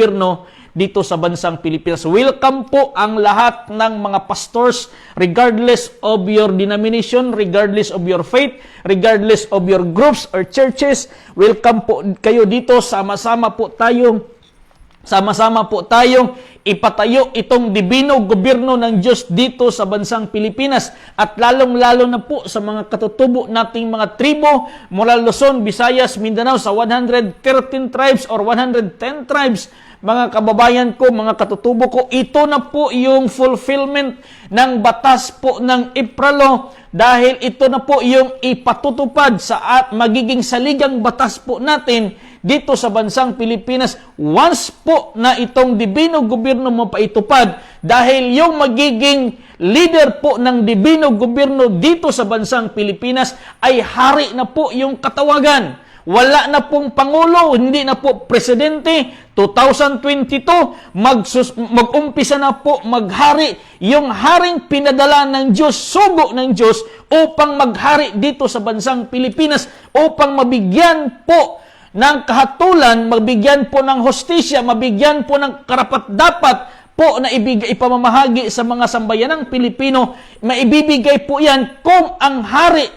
gobyerno dito sa bansang Pilipinas. Welcome po ang lahat ng mga pastors, regardless of your denomination, regardless of your faith, regardless of your groups or churches. Welcome po kayo dito. Sama-sama po tayong ipatayo itong dibino gobyerno ng Diyos dito sa bansang Pilipinas, at lalong-lalo na po sa mga katutubo nating mga tribo mula Luzon, Visayas, Mindanao, sa 113 tribes or 110 tribes. Mga kababayan ko, mga katutubo ko, ito na po yung fulfillment ng batas po ng Ipralo, dahil ito na po yung ipatutupad sa magiging saligang batas po natin dito sa bansang Pilipinas once po na itong dibino gobyerno mapaitupad, dahil yung magiging leader po ng dibino gobyerno dito sa bansang Pilipinas ay hari na po yung katawagan. Wala na pong Pangulo, hindi na po Presidente. 2022, mag-umpisa na po maghari yung haring pinadala ng Diyos, sugo ng Diyos, upang maghari dito sa bansang Pilipinas, upang mabigyan po ng kahatulan, mabigyan po ng hostisya, mabigyan po ng karapat-dapat po na ipamamahagi sa mga sambayanang Pilipino. Maibibigay po yan kung ang hari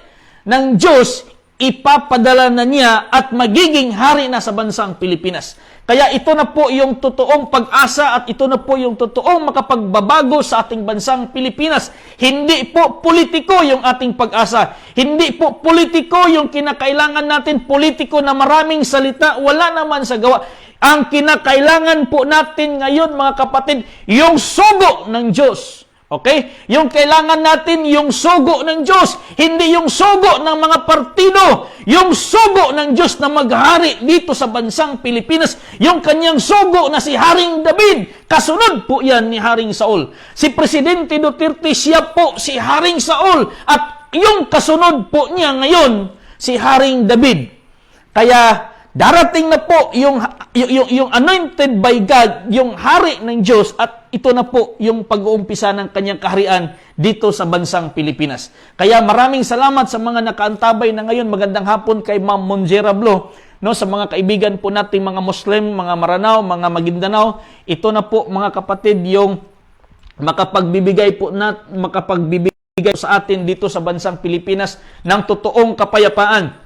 ng Diyos ipapadala na niya at magiging hari na sa bansang Pilipinas. Kaya ito na po yung totoong pag-asa, at ito na po yung totoong makapagbabago sa ating bansang Pilipinas. Hindi po politiko yung ating pag-asa. Hindi po politiko yung kinakailangan natin, politiko na maraming salita, wala naman sa gawa. Ang kinakailangan po natin ngayon, mga kapatid, yung sugo ng Diyos. Okay? Yung kailangan natin, yung sugo ng Diyos, hindi yung sugo ng mga partido. Yung sugo ng Diyos na maghari dito sa bansang Pilipinas, yung kanyang sugo na si Haring David. Kasunod po yan ni Haring Saul. Si Presidente Duterte, siya po si Haring Saul. At yung kasunod po niya ngayon, si Haring David. Kaya darating na po yung anointed by God, yung hari ng Diyos, at ito na po yung pag-uumpisa ng kanyang kaharian dito sa bansang Pilipinas. Kaya maraming salamat sa mga nakaantabay na ngayon. Magandang hapon kay Ma'am Monjera Blo, no, sa mga kaibigan po nating mga Muslim, mga Maranao, mga Maguindanao. Ito na po, mga kapatid, yung makapagbibigay sa atin dito sa bansang Pilipinas ng totoong kapayapaan.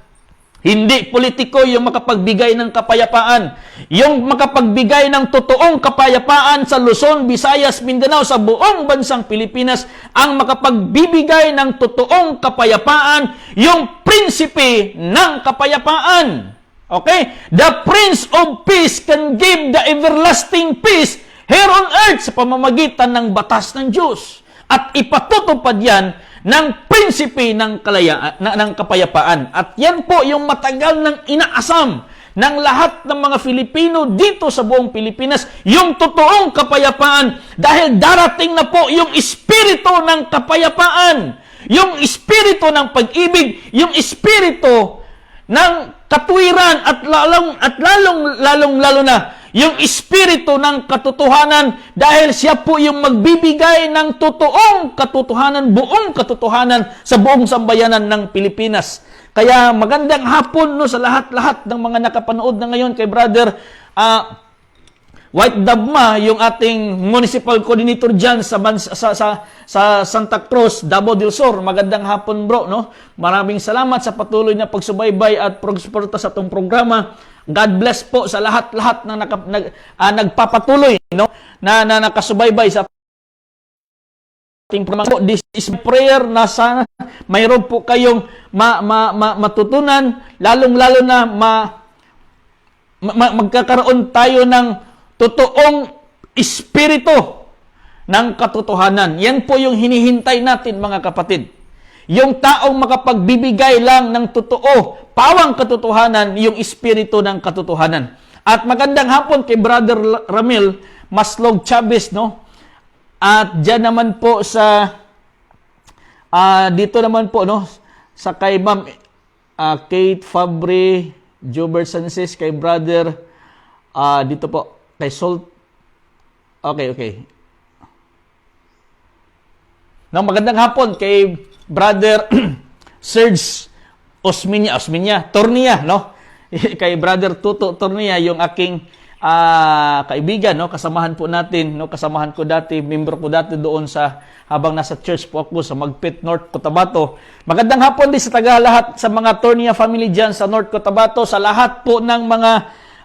Hindi politiko yung makapagbigay ng kapayapaan. Yung makapagbigay ng totoong kapayapaan sa Luzon, Visayas, Mindanao, sa buong bansang Pilipinas, ang makapagbibigay ng totoong kapayapaan, yung prinsipe ng kapayapaan. Okay? The Prince of Peace can give the everlasting peace here on earth sa pamamagitan ng batas ng Diyos. At ipatutupad yan ng prinsipe ng kapayapaan. At yan po yung matagal ng inaasam ng lahat ng mga Filipino dito sa buong Pilipinas, yung totoong kapayapaan, dahil darating na po yung espiritu ng kapayapaan, yung espiritu ng pag-ibig, yung espiritu ng katuwiran, at lalong na yung espiritu ng katotohanan, dahil siya po yung magbibigay ng totoong katotohanan, buong katotohanan sa buong sambayanan ng Pilipinas. Kaya magandang hapon, no, sa lahat-lahat ng mga nakapanood na ngayon kay Brother White Dabma, yung ating municipal coordinator dyan sa Santa Cruz, Davao del Sur. Magandang hapon, bro, no? Maraming salamat sa patuloy na pagsubaybay at pagsuporta sa itong programa. God bless po sa lahat-lahat na nagpapatuloy, no, na nakasubaybay sa ating programa. This is prayer na sana mayroon po kayong matutunan, lalong-lalo na magkakaroon tayo ng totoong espiritu ng katotohanan. Yan po yung hinihintay natin, mga kapatid. Yung taong makapagbibigay lang ng totoo, pawang katotohanan, yung espiritu ng katotohanan. At magandang hapon kay Brother Ramil Maslog Chavez, no? At dyan naman po sa dito naman po, no, sa kay Ma'am Kate Fabri, Jobert Sances, kay Brother dito po kay Salt. Okay. No, magandang hapon kay Brother Serge Osminia, Tornia, no? Kay Brother Tuto Tornia, yung aking kaibigan, no, kasamahan po natin, no, kasamahan ko dati, member ko dati doon sa habang nasa church po ako sa Magpit, North Cotabato. Magandang hapon din sa lahat sa mga Tornia family diyan sa North Cotabato, sa lahat po ng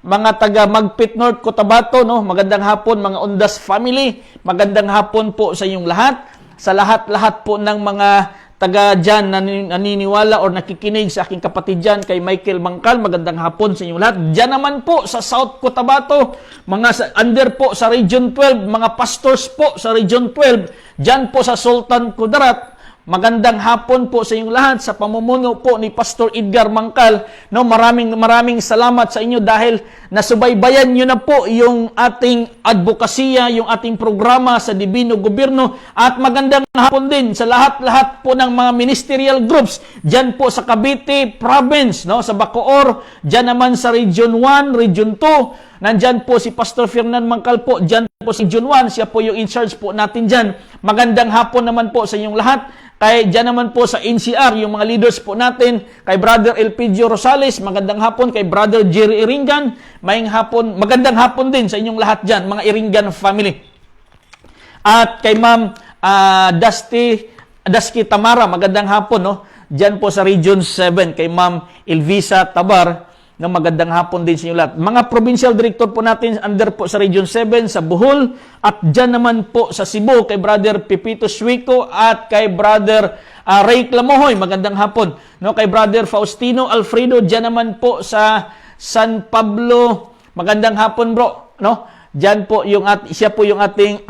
mga taga Magpit, North Cotabato, no. Magandang hapon mga Ondas family. Magandang hapon po sa inyong lahat. Sa lahat po ng mga taga dyan na naniniwala or nakikinig sa aking kapatid dyan, kay Michael Mangkal, magandang hapon sa inyong lahat. Dyan naman po sa South Cotabato, mga under po sa Region 12, mga pastors po sa Region 12, dyan po sa Sultan Kudarat, magandang hapon po sa inyong lahat sa pamumuno po ni Pastor Edgar Mangkal. No, maraming salamat sa inyo dahil nasubaybayan niyo na po yung ating advokasya, yung ating programa sa Divino Gobyerno, at magandang hapon din sa lahat po ng mga ministerial groups diyan po sa Cavite Province, no, sa Bacoor, diyan naman sa Region 1, Region 2. Nandyan po si Pastor Fernand Mangkal po, dyan po si Region 1, siya po yung in-charge po natin dyan. Magandang hapon naman po sa inyong lahat. Kay dyan naman po sa NCR, yung mga leaders po natin, kay Brother Elpidio Rosales, magandang hapon, kay Brother Jerry Iringan, magandang hapon din sa inyong lahat dyan, mga Iringan family. At kay Ma'am Dusky Tamara, magandang hapon, no? Dyan po sa Region 7, kay Ma'am Elvisa Tabar, no, magandang hapon din sa inyo lahat. Mga provincial director po natin under po sa Region 7 sa Bohol, at dyan naman po sa Cebu kay Brother Pepito Suico at kay Brother Ray Clamohoy, magandang hapon. No, kay Brother Faustino Alfredo dyan naman po sa San Pablo, magandang hapon bro. No, dyan po siya po yung ating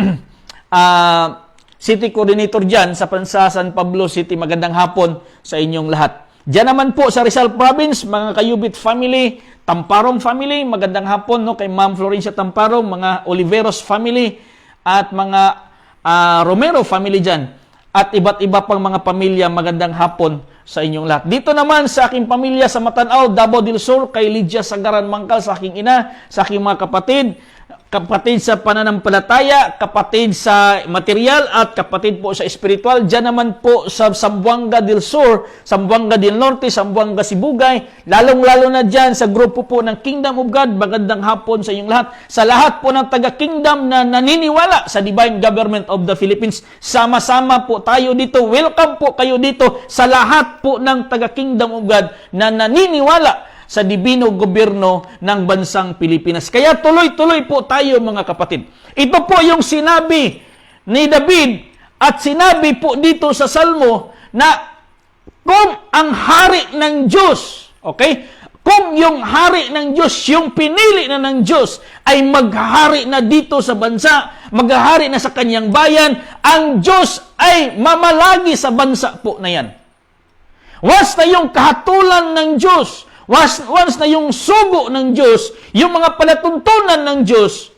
city coordinator dyan sa San Pablo City, magandang hapon sa inyong lahat. Diyan naman po sa Rizal Province, mga Kayubit family, Tamparong family, magandang hapon, no, kay Ma'am Florencia Tamparong, mga Oliveros family, at mga Romero family dyan. At iba't iba pang mga pamilya, magandang hapon sa inyong lahat. Dito naman sa aking pamilya sa Matanao, Davao del Sur, kay Lydia Sagaran Mangkal, sa aking ina, sa aking mga kapatid sa pananampalataya, kapatid sa material, at kapatid po sa espiritual. Diyan naman po sa Zamboanga del Sur, Zamboanga del Norte, Zamboanga Sibugay, lalong-lalo na diyan sa grupo po ng Kingdom of God, magandang hapon sa inyong lahat. Sa lahat po ng taga-Kingdom na naniniwala sa Divine Government of the Philippines, sama-sama po tayo dito. Welcome po kayo dito sa lahat po ng taga-Kingdom of God na naniniwala sa Divino Gobyerno ng bansang Pilipinas. Kaya tuloy-tuloy po tayo mga kapatid. Ito po yung sinabi ni David at sinabi po dito sa Salmo na kung ang hari ng Diyos, okay? Kung yung hari ng Diyos, yung pinili na ng Diyos ay maghahari na dito sa bansa, maghahari na sa kanyang bayan, ang Diyos ay mamalagi sa bansa po na yan. Once na yung kahatulan ng Diyos, once na yung sugo ng Diyos, yung mga palatuntunan ng Diyos,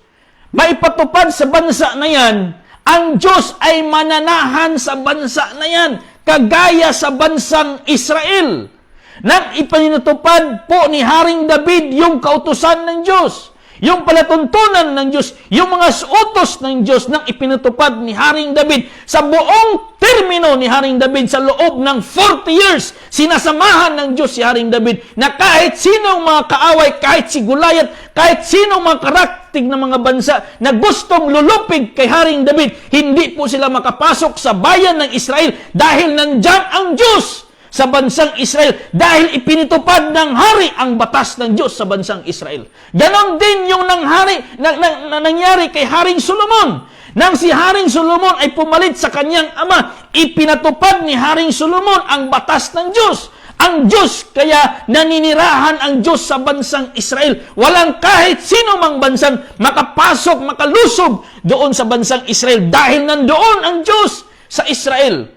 maipatupad sa bansa na yan, ang Diyos ay mananahan sa bansa na yan, kagaya sa bansang Israel. Nang ipaninutupad po ni Haring David yung kautusan ng Diyos, yung palatuntunan ng Diyos, yung mga utos ng Diyos nang ipinutupad ni Haring David sa buong termino ni Haring David sa loob ng 40 years, sinasamahan ng Diyos si Haring David na kahit sinong mga kaaway, kahit si Goliath, kahit sinong mga karaktig na mga bansa na gustong lulupig kay Haring David, hindi po sila makapasok sa bayan ng Israel dahil nandyan ang Diyos sa bansang Israel, dahil ipinitupad ng hari ang batas ng Diyos sa bansang Israel. Ganon din yung nangyari kay Haring Solomon. Nang si Haring Solomon ay pumalit sa kanyang ama, ipinatupad ni Haring Solomon ang batas ng Diyos. Ang Diyos, kaya naninirahan ang Diyos sa bansang Israel. Walang kahit sino mang bansang makapasok, makalusob doon sa bansang Israel dahil nandoon ang Diyos sa Israel.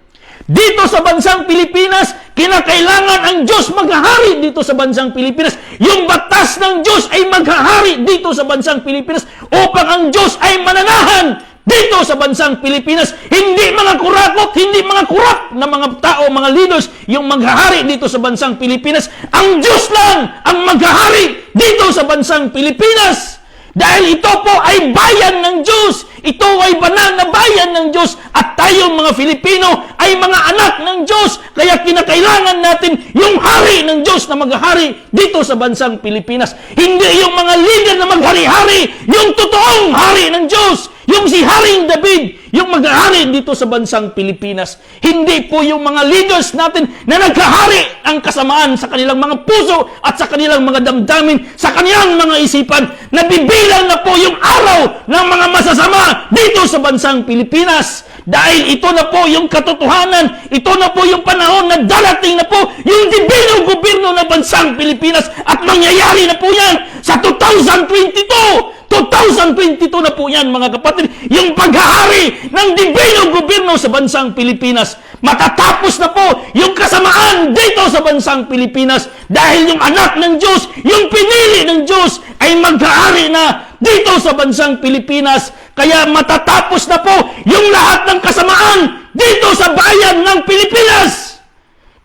Dito sa bansang Pilipinas, kinakailangan ang Diyos maghahari dito sa bansang Pilipinas. Yung batas ng Diyos ay maghahari dito sa bansang Pilipinas upang ang Diyos ay mananahan dito sa bansang Pilipinas. Hindi mga kurakot, hindi mga kurap na mga tao, mga leaders, yung maghahari dito sa bansang Pilipinas. Ang Diyos lang ang maghahari dito sa bansang Pilipinas. Dahil ito po ay bayan ng Diyos. Ito ay banal na bayan ng Diyos at tayong mga Filipino ay mga anak ng Diyos. Kaya kinakailangan natin yung hari ng Diyos na maghahari dito sa bansang Pilipinas. Hindi yung mga leader na maghari-hari, yung totoong hari ng Diyos. Yung si Haring David, yung maghahari dito sa bansang Pilipinas. Hindi po yung mga leaders natin na naghahari ang kasamaan sa kanilang mga puso at sa kanilang mga damdamin, sa kanilang mga isipan. Nabibilang na po yung araw ng mga masasama dito sa bansang Pilipinas. Dahil ito na po yung katotohanan, ito na po yung panahon na darating na po yung dibinong gobyerno ng bansang Pilipinas at mangyayari na po yan sa 2022. 2022 na po yan, mga kapatid, yung paghahari ng dibinong gobyerno sa bansang Pilipinas. Matatapos na po yung kasamaan dito sa bansang Pilipinas dahil yung anak ng Diyos, yung pinili ng Diyos ay maghahari na dito sa bansang Pilipinas. Kaya matatapos na po yung lahat ng kasamaan dito sa bayan ng Pilipinas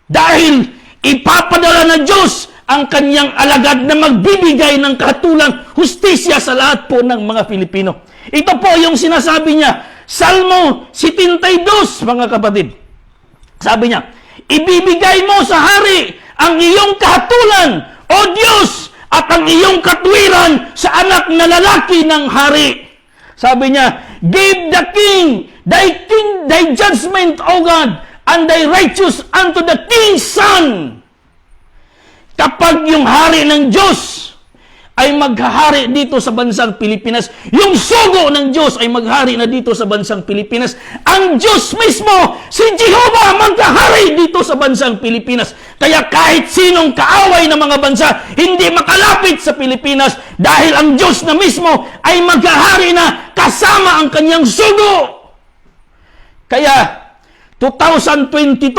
dahil ipapadala ng Diyos ang kanyang alagad na magbibigay ng katulang hustisya sa lahat po ng mga Pilipino. Ito po yung sinasabi niya, Salmo 72, mga kapatid. Sabi niya, ibibigay mo sa hari ang iyong kahatulan, O Diyos, at ang iyong katwiran sa anak na lalaki ng hari. Sabi niya, give the king, thy judgment, O God, and thy righteous unto the king's son. Kapag yung hari ng Diyos ay maghahari dito sa bansang Pilipinas, yung sugo ng Diyos ay maghari na dito sa bansang Pilipinas, ang Diyos mismo, si Jehovah, maghahari dito sa bansang Pilipinas. Kaya kahit sinong kaaway ng mga bansa, hindi makalapit sa Pilipinas dahil ang Diyos na mismo ay maghahari na kasama ang kanyang sugo. Kaya 2022,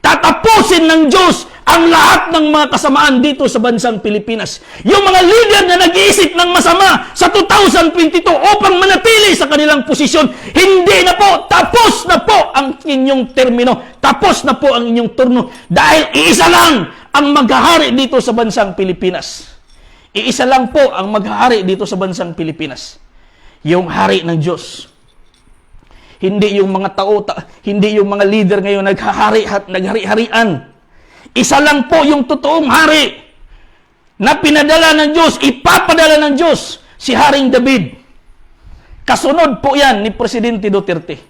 tatapusin ng Diyos ang lahat ng mga kasamaan dito sa bansang Pilipinas. Yung mga leader na nag-iisip ng masama sa 2022 upang manatili sa kanilang posisyon, hindi na po, tapos na po ang inyong termino, tapos na po ang inyong turno, dahil iisa lang ang maghahari dito sa bansang Pilipinas. Iisa lang po ang maghahari dito sa bansang Pilipinas. Yung hari ng Diyos. Hindi yung mga tao, hindi yung mga leader ngayon naghari-harian. Isa lang po yung totoong hari na pinadala ng Diyos, ipapadala ng Diyos, si Haring David. Kasunod po yan ni Presidente Duterte.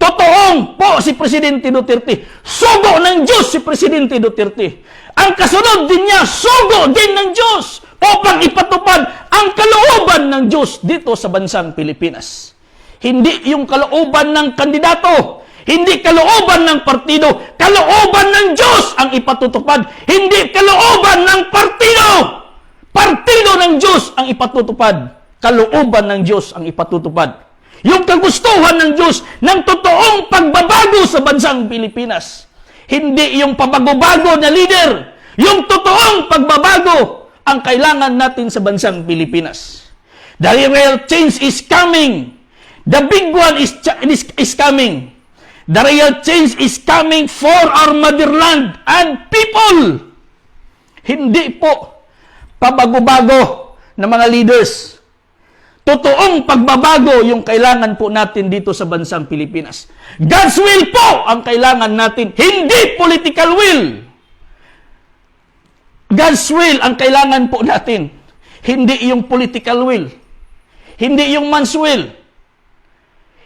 Totoong po si Presidente Duterte. Sugo ng Diyos si Presidente Duterte. Ang kasunod din niya, sugo din ng Diyos upang ipatupad ang kalooban ng Diyos dito sa bansang Pilipinas. Hindi yung kalooban ng kandidato, hindi kalooban ng partido, kalooban ng Diyos ang ipatutupad. Hindi kalooban ng partido. Partido ng Diyos ang ipatutupad. Kalooban ng Diyos ang ipatutupad. Yung kagustuhan ng Diyos ng totoong pagbabago sa bansang Pilipinas. Hindi yung pabago-bago na leader. Yung totoong pagbabago ang kailangan natin sa bansang Pilipinas. The real change is coming. The big one is coming. The real change is coming for our motherland and people. Hindi po pabago-bago na mga leaders. Totoong pagbabago yung kailangan po natin dito sa bansang Pilipinas. God's will po ang kailangan natin, hindi political will. God's will ang kailangan po natin, hindi yung political will. Hindi yung man's will.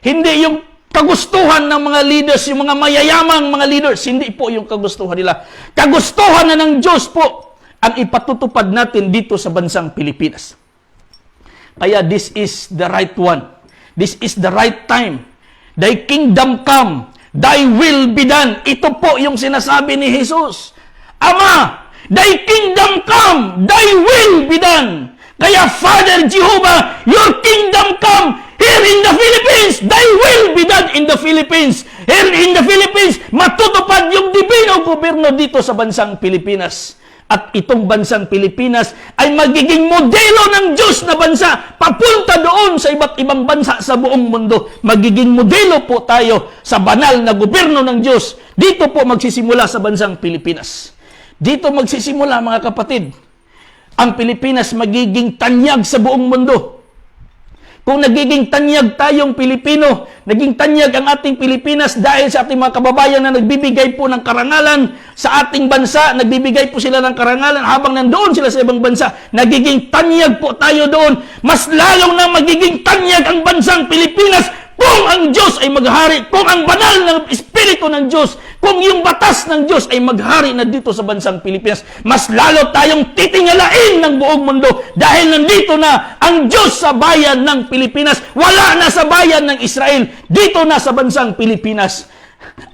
Hindi yung kagustuhan ng mga leaders, yung mga mayayamang mga leaders, hindi po yung kagustuhan nila. Kagustuhan na ng Diyos po ang ipatutupad natin dito sa bansang Pilipinas. Kaya this is the right one. This is the right time. Thy kingdom come, thy will be done. Ito po yung sinasabi ni Jesus. Ama, thy kingdom come, thy will be done. Kaya Father Jehovah, your kingdom come here in the Philippines. Thy will be done in the Philippines. Here in the Philippines, matutupad yung dibinong gobyerno dito sa bansang Pilipinas. At itong bansang Pilipinas ay magiging modelo ng Diyos na bansa papunta doon sa iba't ibang bansa sa buong mundo. Magiging modelo po tayo sa banal na gobyerno ng Diyos. Dito po magsisimula sa bansang Pilipinas. Dito magsisimula, mga kapatid. Ang Pilipinas magiging tanyag sa buong mundo. kung nagiging tanyag tayong Pilipino, naging tanyag ang ating Pilipinas dahil sa ating mga kababayan na nagbibigay po ng karangalan sa ating bansa, nagbibigay po sila ng karangalan habang nandoon sila sa ibang bansa, nagiging tanyag po tayo doon. Mas lalong na magiging tanyag ang bansang Pilipinas kung ang Diyos ay maghari, kung ang banal ng Espiritu ng Diyos, kung yung batas ng Diyos ay maghari na dito sa bansang Pilipinas. Mas lalo tayong titingalain ng buong mundo dahil nandito na ang Diyos sa bayan ng Pilipinas. Wala na sa bayan ng Israel. Dito na sa bansang Pilipinas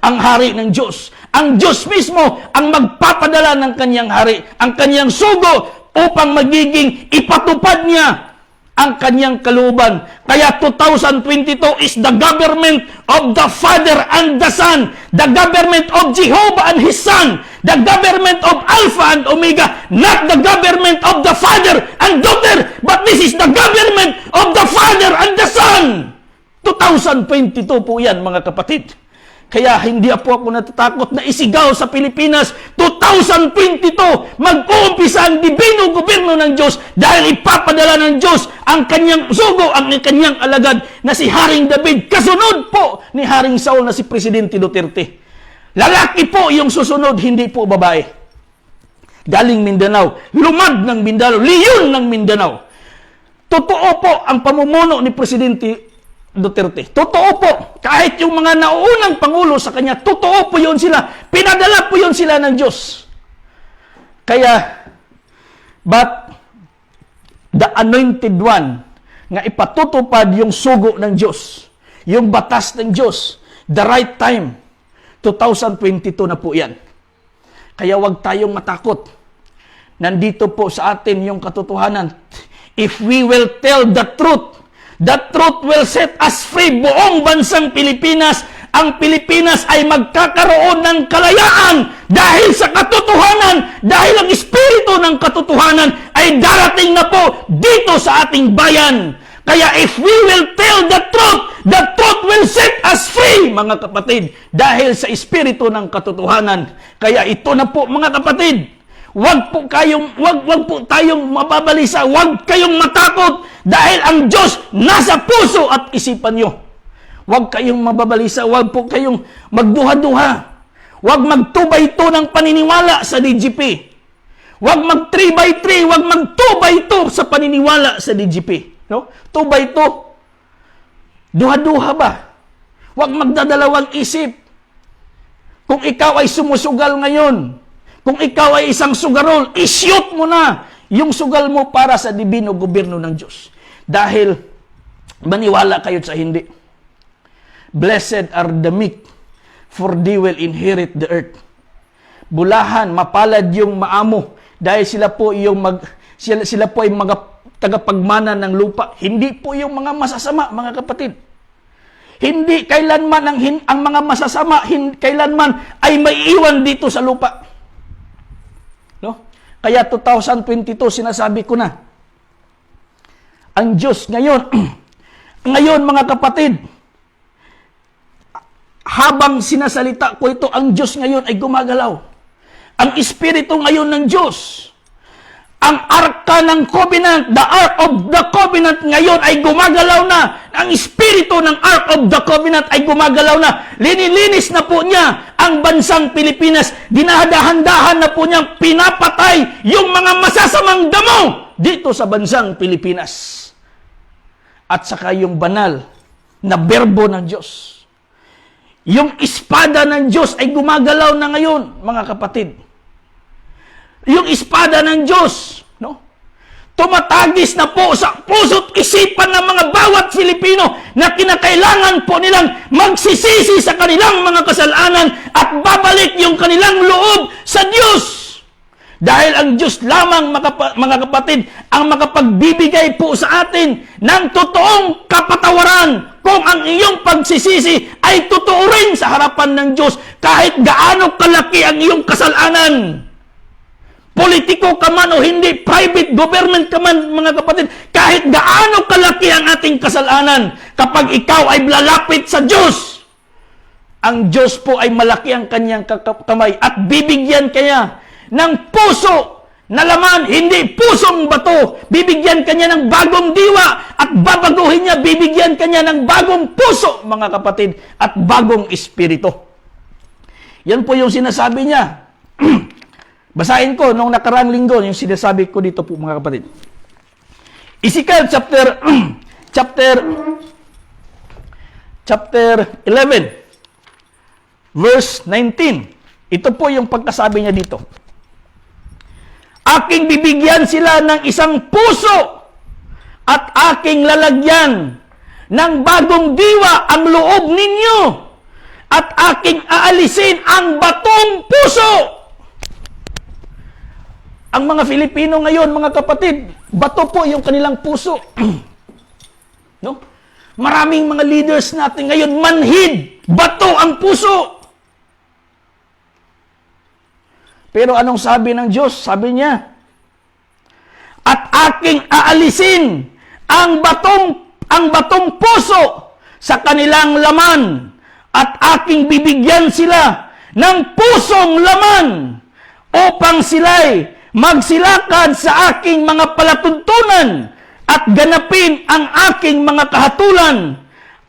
ang hari ng Diyos. Ang Diyos mismo ang magpapadala ng kanyang hari, ang kanyang sugo upang magiging ipatupad niya ang kanyang kalooban. Kaya 2022 is the government of the Father and the Son, the government of Jehovah and His Son, the government of Alpha and Omega, not the government of the Father and Daughter, but this is the government of the Father and the Son. 2022 po yan, mga kapatid. Kaya hindi po ako natatakot na isigaw sa Pilipinas, 2022, mag-uumpisa ang dibinong gobyerno ng Diyos dahil ipapadala ng Diyos ang kanyang sugo, ang kanyang alagad na si Haring David, kasunod po ni Haring Saul na si Presidente Duterte. Lalaki po yung susunod, hindi po babae. Galing Mindanao, lumad ng Mindanao, liyon ng Mindanao. Totoo po ang pamumuno ni Presidente Duterte. Totoo po. Kahit yung mga nauunang pangulo sa kanya, totoo po yun sila. Pinadala po yun sila ng Diyos. Kaya, but the anointed one nga ipatutupad yung sugo ng Diyos, yung batas ng Diyos, the right time, 2022 na po yan. Kaya wag tayong matakot. Nandito po sa atin yung katotohanan. If we will tell the truth will set us free. Buong bansang Pilipinas, ang Pilipinas ay magkakaroon ng kalayaan dahil sa katotohanan, dahil ang espiritu ng katotohanan ay darating na po dito sa ating bayan. Kaya if we will tell the truth will set us free, mga kapatid, dahil sa espiritu ng katotohanan. Kaya ito na po, mga kapatid, wag po tayong mababalisa, wag kayong matakot dahil ang Diyos nasa puso at isipan nyo. Wag kayong mababalisa, wag po kayong magduha-duha. Wag mag-2x2 ng paniniwala sa DGP. Wag mag 3x3, wag mag 2x2 sa paniniwala sa DGP. No? 2x2. Duha-duha ba? Wag magdadalawang isip. Kung ikaw ay sumusugal ngayon, kung ikaw ay isang sugarol, i-shoot mo na yung sugal mo para sa dibino gobyerno ng Diyos. Dahil maniwala kayo sa hindi. Blessed are the meek, for they will inherit the earth. Bulahan, mapalad yung maamo, dahil sila po ay mga tagapagmana ng lupa. Hindi po yung mga masasama, mga kapatid. Hindi kailanman ang mga masasama, kailanman ay maiiwan dito sa lupa. No? Kaya 2022, sinasabi ko na, ang Diyos ngayon, ngayon mga kapatid, habang sinasalita ko ito, ang Diyos ngayon ay gumagalaw. Ang Espiritu ngayon ng Diyos, ang arka ng covenant, the ark of the covenant ngayon ay gumagalaw na. Ang Espiritu ng ark of the covenant ay gumagalaw na. Linilinis na po niya ang bansang Pilipinas. Dinadahan-dahan na po niyang pinapatay yung mga masasamang damo dito sa bansang Pilipinas. At saka yung banal na berbo ng Diyos. Yung espada ng Diyos ay gumagalaw na ngayon, mga kapatid. Yung espada ng Diyos, no? Tumatagis na po sa puso't isipan ng mga bawat Filipino na kinakailangan po nilang magsisisi sa kanilang mga kasalanan at babalik yung kanilang loob sa Diyos. Dahil ang Diyos lamang, mga kapatid, ang makapagbibigay po sa atin ng totoong kapatawaran kung ang iyong pagsisisi ay totoo rin sa harapan ng Diyos kahit gaano kalaki ang iyong kasalanan. Politiko ka man o hindi, private government ka man, mga kapatid, kahit gaano kalaki ang ating kasalanan, kapag ikaw ay lalapit sa Diyos, ang Diyos po ay malaki ang kanyang kamay at bibigyan kaya ng puso na laman, hindi pusong bato. Bibigyan kanya ng bagong diwa at babaguhin niya, bibigyan kanya ng bagong puso, mga kapatid, at bagong espiritu. Yan po yung sinasabi niya. Basahin ko nung nakaraang linggo, yung sinasabi ko dito po, mga kapatid. Ezekiel chapter 11, verse 19. Ito po yung pagkasabi niya dito. Aking bibigyan sila ng isang puso at aking lalagyan ng bagong diwa ang loob ninyo at aking aalisin ang batong puso. Ang mga Filipino ngayon, mga kapatid, bato po yung kanilang puso. No? Maraming mga leaders natin ngayon, manhid, bato ang puso. Pero anong sabi ng Diyos? Sabi niya, at aking aalisin ang batong puso sa kanilang laman at aking bibigyan sila ng pusong laman upang sila'y magsilakad sa aking mga palatuntunan at ganapin ang aking mga kahatulan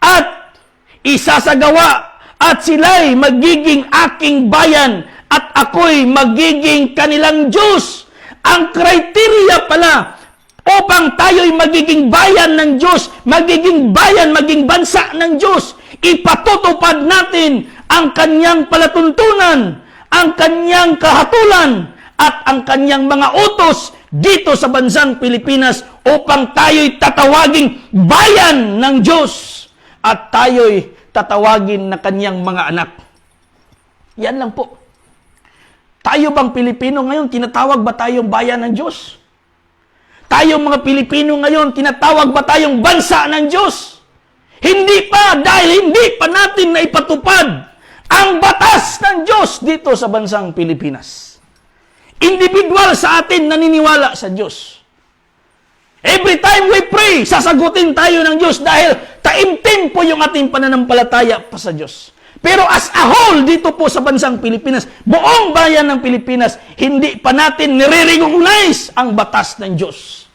at isasagawa at sila'y magiging aking bayan at ako'y magiging kanilang Diyos. Ang kriteriya pala upang tayo'y magiging bayan ng Diyos, magiging bayan, maging bansa ng Diyos, ipatutupad natin ang kanyang palatuntunan, ang kanyang kahatulan, at ang kanyang mga utos dito sa bansang Pilipinas upang tayo'y tatawaging bayan ng Diyos at tayo'y tatawagin na kanyang mga anak. Yan lang po. Tayo bang Pilipino ngayon, tinatawag ba tayong bayan ng Diyos? Tayong mga Pilipino ngayon, tinatawag ba tayong bansa ng Diyos? Hindi pa, dahil hindi pa natin naipatupad ang batas ng Diyos dito sa bansang Pilipinas. Individual sa atin naniniwala sa Diyos. Every time we pray, sasagutin tayo ng Diyos dahil taimtim po yung ating pananampalataya pa sa Diyos. Pero as a whole, dito po sa bansang Pilipinas, buong bayan ng Pilipinas, hindi pa natin nire-recognize ang batas ng Diyos.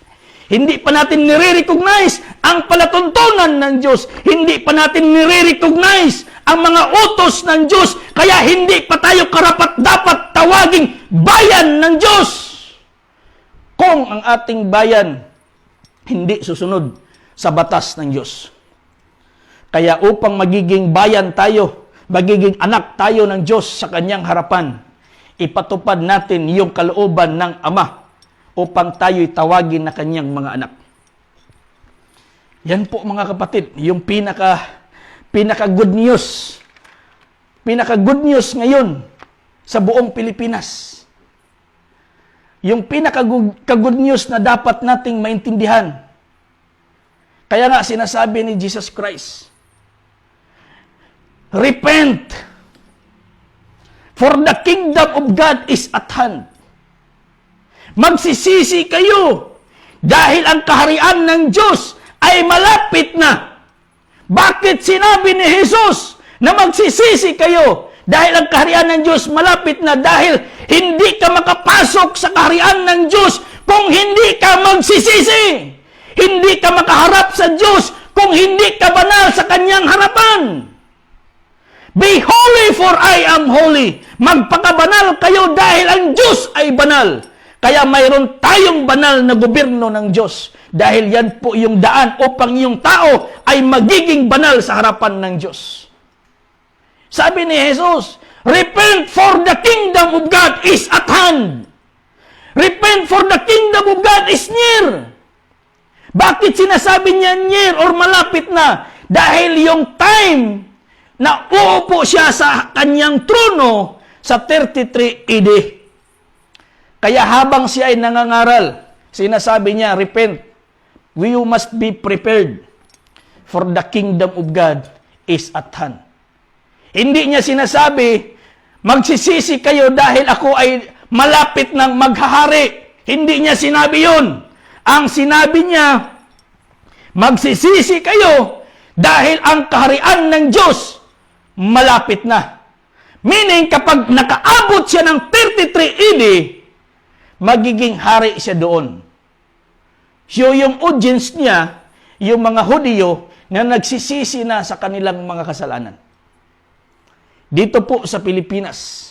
Hindi pa natin nire-recognize ang palatuntunan ng Diyos. Hindi pa natin nire-recognize ang mga utos ng Diyos. Kaya hindi pa tayo karapat-dapat tawaging bayan ng Diyos. Kung ang ating bayan hindi susunod sa batas ng Diyos. Kaya upang magiging bayan tayo, magiging anak tayo ng Diyos sa kanyang harapan, ipatupad natin yung kalooban ng Ama upang tayo'y tawagin na kanyang mga anak. Yan po mga kapatid, yung pinaka good news. Pinaka good news ngayon sa buong Pilipinas. Yung pinaka good news na dapat nating maintindihan. Kaya nga sinasabi ni Jesus Christ, repent, for the kingdom of God is at hand. Magsisisi kayo dahil ang kaharian ng Diyos ay malapit na. Bakit sinabi ni Jesus na magsisisi kayo dahil ang kaharian ng Diyos malapit na? Dahil hindi ka makapasok sa kaharian ng Diyos kung hindi ka magsisisi. Hindi ka makaharap sa Diyos kung hindi ka banal sa kanyang harapan. Be holy for I am holy. Magpakabanal kayo dahil ang Diyos ay banal. Kaya mayroon tayong banal na gobyerno ng Diyos. Dahil yan po yung daan upang yung tao ay magiging banal sa harapan ng Diyos. Sabi ni Jesus, repent for the kingdom of God is at hand. Repent for the kingdom of God is near. Bakit sinasabi niya near or malapit na? Dahil yung time na uupo siya sa kanyang trono sa 33 AD. Kaya habang siya ay nangangaral, sinasabi niya, repent. You must be prepared, for the kingdom of God is at hand. Hindi niya sinasabi, magsisisi kayo dahil ako ay malapit ng maghahari. Hindi niya sinabi yun. Ang sinabi niya, magsisisi kayo dahil ang kaharian ng Diyos malapit na. Meaning, kapag nakaabot siya ng 33 AD, magiging hari siya doon. So yung audience niya, yung mga Hudyo na nagsisisi na sa kanilang mga kasalanan. Dito po sa Pilipinas,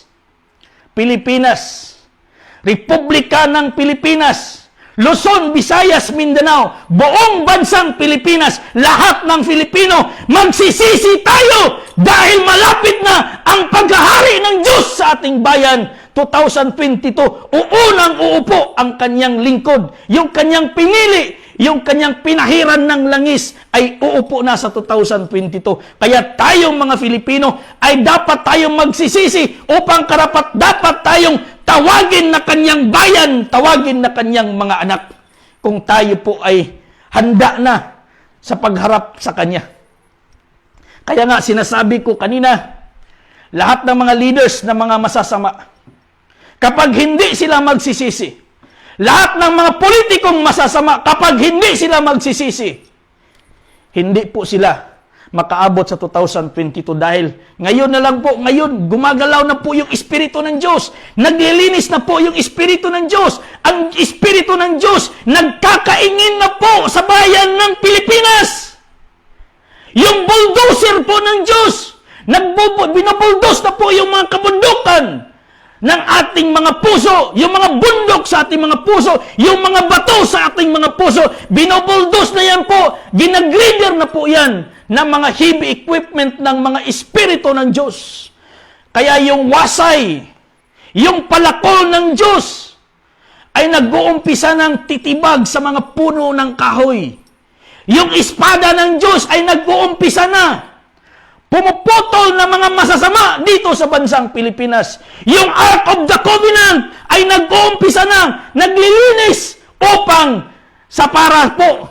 Republika ng Pilipinas, Luzon, Visayas, Mindanao, buong bansang Pilipinas, lahat ng Filipino, magsisisi tayo dahil malapit na ang paghahari ng Diyos sa ating bayan. 2022, uunang uupo ang kanyang lingkod, yung kanyang pinili, yung kanyang pinahiran ng langis ay uupo na sa 2022. Kaya tayong mga Filipino ay dapat tayong magsisisi upang dapat tayong tawagin na kanyang bayan, tawagin na kanyang mga anak. Kung tayo po ay handa na sa pagharap sa kanya. Kaya nga sinasabi ko kanina, lahat ng mga leaders na mga masasama, kapag hindi sila magsisisi, lahat ng mga politikong masasama, kapag hindi sila magsisisi, hindi po sila makaabot sa 2022 dahil ngayon na lang po, ngayon gumagalaw na po yung Espiritu ng Diyos. Naglilinis na po yung Espiritu ng Diyos. Ang Espiritu ng Diyos nagkakaingin na po sa bayan ng Pilipinas. Yung bulldozer po ng Diyos, binubuldos na po yung mga kabundukan ng ating mga puso, yung mga bundok sa ating mga puso, yung mga bato sa ating mga puso, binubuldos na yan po, ginagrider na po yan ng mga heavy equipment ng mga espiritu ng Diyos. Kaya yung wasay, yung palakol ng Diyos, ay nag-uumpisa ng titibag sa mga puno ng kahoy. Yung espada ng Diyos ay nag-uumpisa na pumuputol na mga masasama dito sa bansang Pilipinas. Yung Ark of the Covenant ay nag-uumpisa na, naglilinis upang sa para po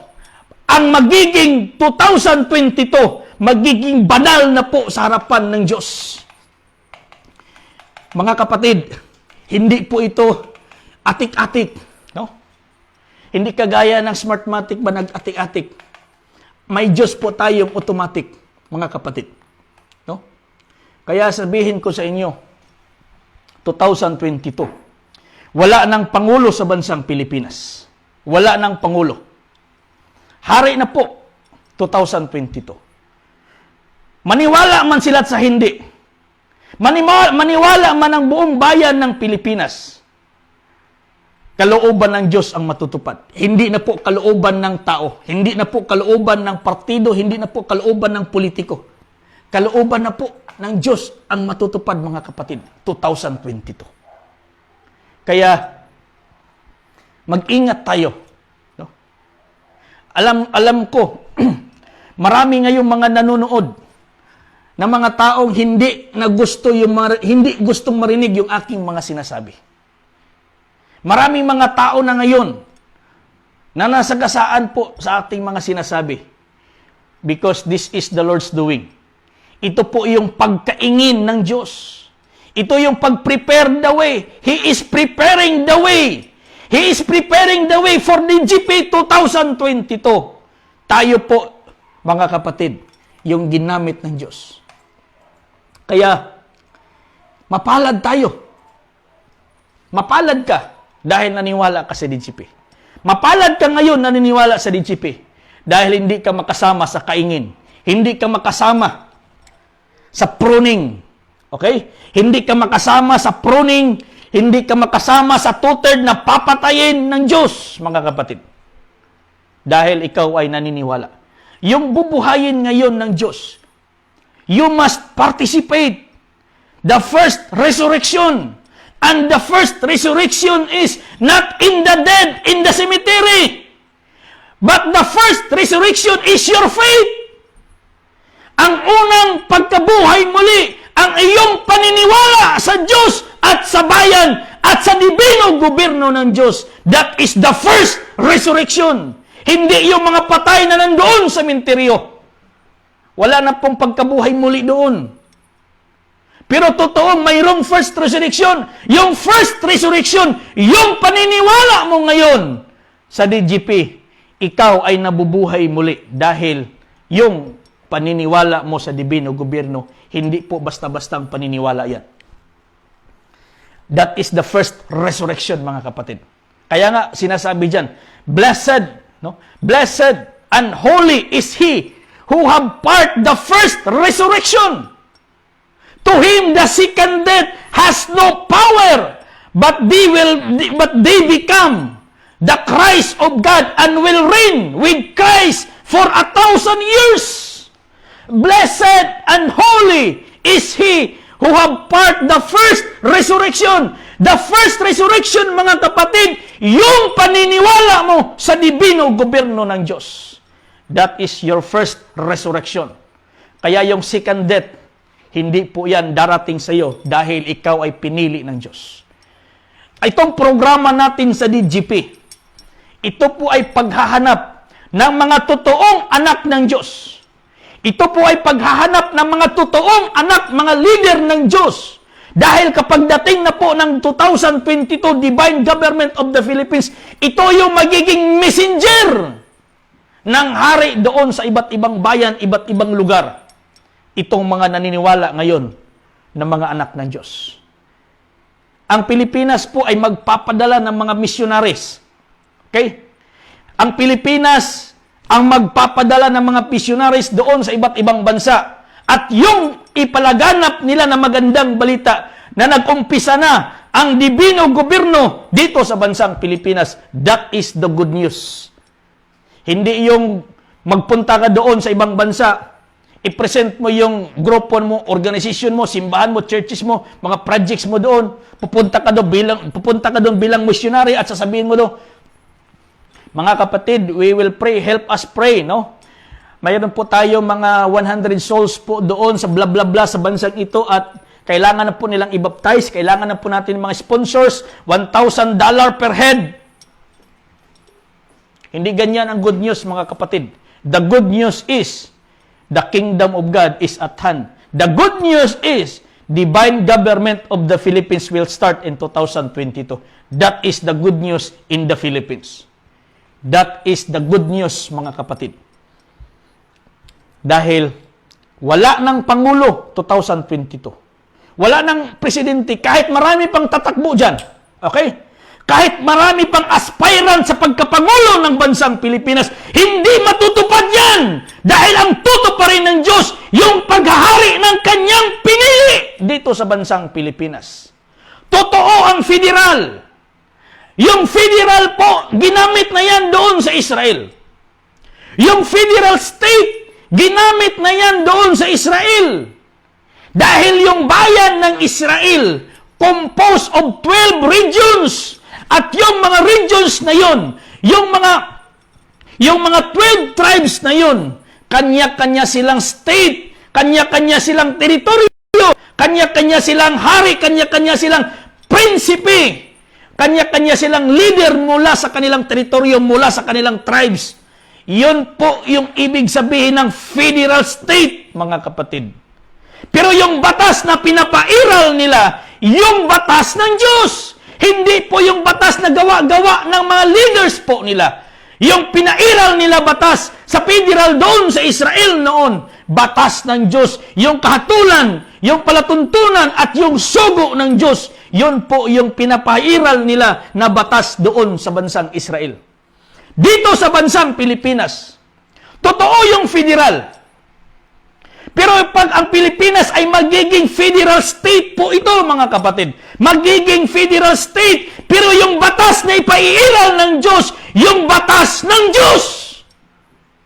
ang magiging 2022, magiging banal na po sa harapan ng Diyos. Mga kapatid, hindi po ito atik-atik. No? Hindi kagaya ng Smartmatic ba nag-atik-atik. May Diyos po tayong automatic, mga kapatid. No? Kaya sabihin ko sa inyo, 2022, wala ng Pangulo sa bansang Pilipinas. Wala ng Pangulo. Hari na po, 2022. Maniwala man sila sa hindi. Maniwala man ang buong bayan ng Pilipinas. Kalooban ng Diyos ang matutupad. Hindi na po kalooban ng tao. Hindi na po kalooban ng partido. Hindi na po kalooban ng politiko. Kalooban na po ng Diyos ang matutupad, mga kapatid. 2022. Kaya, mag-ingat tayo. No? Alam ko, marami ngayong mga nanonood na mga taong hindi gustong marinig yung aking mga sinasabi. Maraming mga tao na ngayon na nasagasaan po sa ating mga sinasabi because this is the Lord's doing. Ito po yung pagkaingin ng Diyos. Ito yung pag-prepare the way. He is preparing the way. He is preparing the way for the GP 2022. Tayo po, mga kapatid, yung ginamit ng Diyos. Kaya, mapalad tayo. Mapalad ka dahil naniwala ka sa DGP. Mapalad ka ngayon naniniwala sa DGP dahil hindi ka makasama sa kaingin. Hindi ka makasama sa pruning. Okay? Hindi ka makasama sa pruning. Hindi ka makasama sa two-third na papatayin ng Diyos, mga kapatid. Dahil ikaw ay naniniwala. Yung bubuhayin ngayon ng Diyos, you must participate. The first resurrection. And the first resurrection is not in the dead, in the cemetery. But the first resurrection is your faith. Ang unang pagkabuhay muli, ang iyong paniniwala sa Diyos at sa bayan at sa dibinong gobyerno ng Diyos. That is the first resurrection. Hindi yung mga patay na nandoon sa sementeryo. Wala na pong pagkabuhay muli doon. Pero totoong mayroong first resurrection. Yung first resurrection, yung paniniwala mo ngayon sa DGP, ikaw ay nabubuhay muli dahil yung paniniwala mo sa dibino gobyerno, hindi po basta-bastang paniniwala yan. That is the first resurrection, mga kapatid. Kaya nga, sinasabi dyan, blessed, no? Blessed and holy is he who have part the first resurrection. To him the second death has no power, but they become the Christ of God and will reign with Christ for 1,000 years. Blessed and holy is he who have part the first resurrection. The first resurrection, mga kapatid, yung paniniwala mo sa dibino gobyerno ng Diyos. That is your first resurrection. Kaya yung second death, hindi po yan darating sa iyo dahil ikaw ay pinili ng Diyos. Itong programa natin sa DGP, ito po ay paghahanap ng mga totoong anak ng Diyos. Ito po ay paghahanap ng mga totoong anak, mga leader ng Diyos. Dahil kapag dating na po ng 2022 Divine Government of the Philippines, ito yung magiging messenger ng hari doon sa iba't ibang bayan, iba't ibang lugar. Itong mga naniniwala ngayon na mga anak ng Diyos. Ang Pilipinas po ay magpapadala ng mga missionaries. Okay? Ang Pilipinas ang magpapadala ng mga missionaries doon sa iba't ibang bansa. At yung ipalaganap nila na magandang balita na nag-umpisa na ang dibino gobyerno dito sa bansang Pilipinas, that is the good news. Hindi yung magpunta ka doon sa ibang bansa, i-present mo yung grupo mo, organization mo, simbahan mo, churches mo, mga projects mo doon. Pupunta ka doon bilang missionary at sasabihin mo doon, mga kapatid, we will pray, help us pray, no? Mayroon po tayo mga 100 souls po doon sa bla bla bla sa bansang ito at kailangan na po nilang i-baptize, kailangan na po natin mga sponsors, $1,000 per head. Hindi ganyan ang good news, mga kapatid. The good news is, the kingdom of God is at hand. The good news is, divine government of the Philippines will start in 2022. That is the good news in the Philippines. That is the good news, mga kapatid. Dahil wala ng Pangulo 2022. Wala ng Presidente, kahit marami pang tatakbo dyan. Okay? Kahit marami pang aspirant sa pagkapangulo ng bansang Pilipinas, hindi matutupad yan! Dahil ang tutuparin ng Diyos, yung paghahari ng kanyang pinili dito sa bansang Pilipinas. Totoo ang federal. Yung federal po, ginamit na yan doon sa Israel. Yung federal state, ginamit na yan doon sa Israel. Dahil yung bayan ng Israel, composed of 12 regions. At yung mga regions na yun, yung mga 12 tribes na yun, kanya-kanya silang state, kanya-kanya silang teritoryo, kanya-kanya silang hari, kanya-kanya silang prinsipe, kanya-kanya silang leader mula sa kanilang teritoryo, mula sa kanilang tribes. Yun po yung ibig sabihin ng federal state, mga kapatid. Pero yung batas na pinapairal nila, yung batas ng Diyos. Hindi po yung batas na gawa-gawa ng mga leaders po nila. Yung pinairal nila batas sa federal doon sa Israel noon, batas ng Diyos, yung kahatulan, yung palatuntunan at yung sugo ng Diyos, yun po yung pinapairal nila na batas doon sa bansang Israel. Dito sa bansang Pilipinas, totoo yung federal. Pero pag ang Pilipinas ay magiging federal state po ito, mga kapatid. Magiging federal state. Pero yung batas na ipaiiral ng Diyos, yung batas ng Diyos.